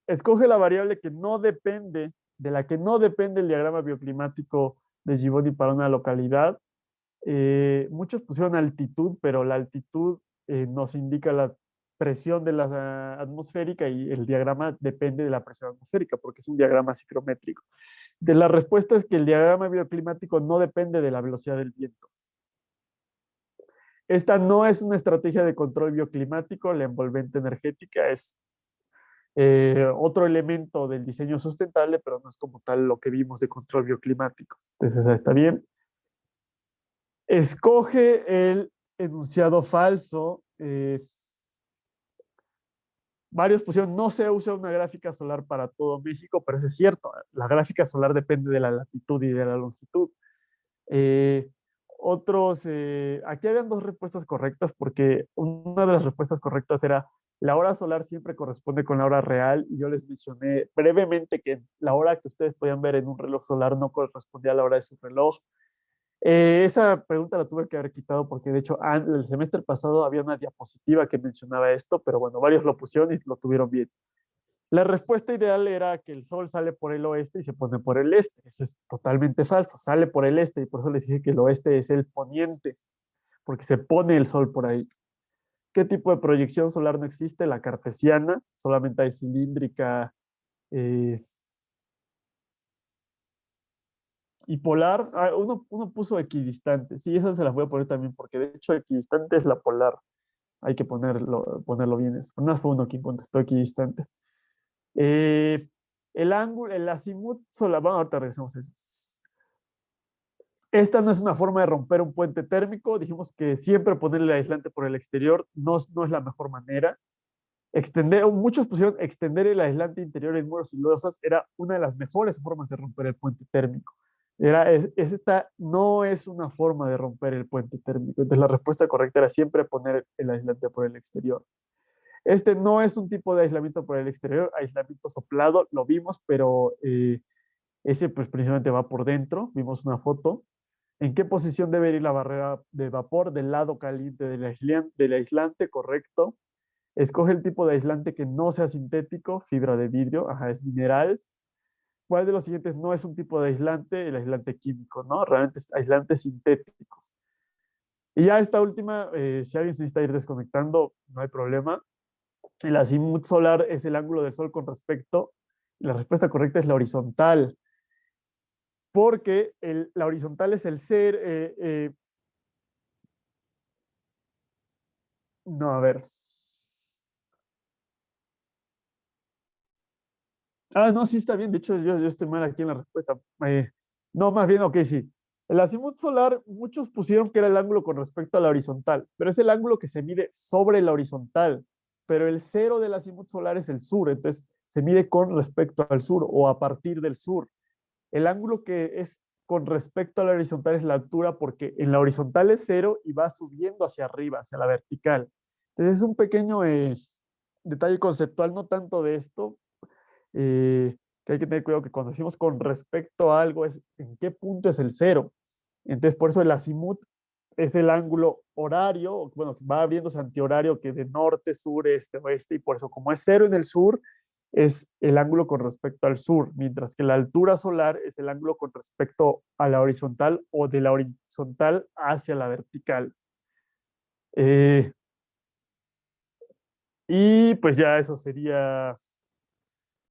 escoge la variable que no depende, de la que no depende el diagrama bioclimático de Givoni para una localidad. Muchos pusieron altitud, pero la altitud nos indica la presión de la atmosférica y el diagrama depende de la presión atmosférica porque es un diagrama ciclométrico. De la respuesta es que el diagrama bioclimático no depende de la velocidad del viento. Esta no es una estrategia de control bioclimático, la envolvente energética es otro elemento del diseño sustentable, pero no es como tal lo que vimos de control bioclimático. Entonces, esa está bien. Escoge el enunciado falso. Varios pusieron, no se usa una gráfica solar para todo México, pero eso es cierto. La gráfica solar depende de la latitud y de la longitud. Aquí habían 2 respuestas correctas porque una de las respuestas correctas era la hora solar siempre corresponde con la hora real y yo les mencioné brevemente que la hora que ustedes podían ver en un reloj solar no correspondía a la hora de su reloj. Esa pregunta la tuve que haber quitado porque de hecho el semestre pasado había una diapositiva que mencionaba esto, pero bueno, varios lo pusieron y lo tuvieron bien. La respuesta ideal era que el sol sale por el oeste y se pone por el este. Eso es totalmente falso. Sale por el este y por eso les dije que el oeste es el poniente, porque se pone el sol por ahí. ¿Qué tipo de proyección solar no existe? La cartesiana, solamente hay cilíndrica y polar. Uno puso equidistante. Sí, esas se las voy a poner también, porque de hecho equidistante es la polar. Hay que ponerlo bien eso. No fue uno quien contestó equidistante. El ángulo, el azimut solar, bueno, ahorita regresamos a eso. Esta no es una forma de romper un puente térmico. Dijimos que siempre ponerle el aislante por el exterior no es la mejor manera. Muchos pusieron extender el aislante interior en muros y losas era una de las mejores formas de romper el puente térmico. Esta no es una forma de romper el puente térmico. Entonces la respuesta correcta era siempre poner el aislante por el exterior. Este no es un tipo de aislamiento por el exterior, aislamiento soplado, lo vimos, pero ese pues precisamente va por dentro, vimos una foto. ¿En qué posición debe ir la barrera de vapor? Del lado caliente del aislante, correcto. Escoge el tipo de aislante que no sea sintético, fibra de vidrio, es mineral. ¿Cuál de los siguientes no es un tipo de aislante? El aislante químico, ¿no? Realmente es aislante sintético. Y ya esta última, si alguien se necesita ir desconectando, no hay problema. El azimut solar es el ángulo del sol con respecto. La respuesta correcta es la horizontal, porque la horizontal es el ser. No, a ver. No, sí está bien. De hecho, yo estoy mal aquí en la respuesta. No, más bien, ok, sí. El azimut solar, muchos pusieron que era el ángulo con respecto a la horizontal, pero es el ángulo que se mide sobre la horizontal, pero el cero del azimut solar es el sur, entonces se mide con respecto al sur o a partir del sur. El ángulo que es con respecto a la horizontal es la altura, porque en la horizontal es cero y va subiendo hacia arriba, hacia la vertical. Entonces es un pequeño detalle conceptual, no tanto de esto, que hay que tener cuidado que cuando decimos con respecto a algo es en qué punto es el cero. Entonces por eso el azimut es el ángulo horario, bueno, va abriéndose antihorario que de norte, sur, este, oeste, y por eso como es cero en el sur, es el ángulo con respecto al sur, mientras que la altura solar es el ángulo con respecto a la horizontal o de la horizontal hacia la vertical. Y pues ya eso sería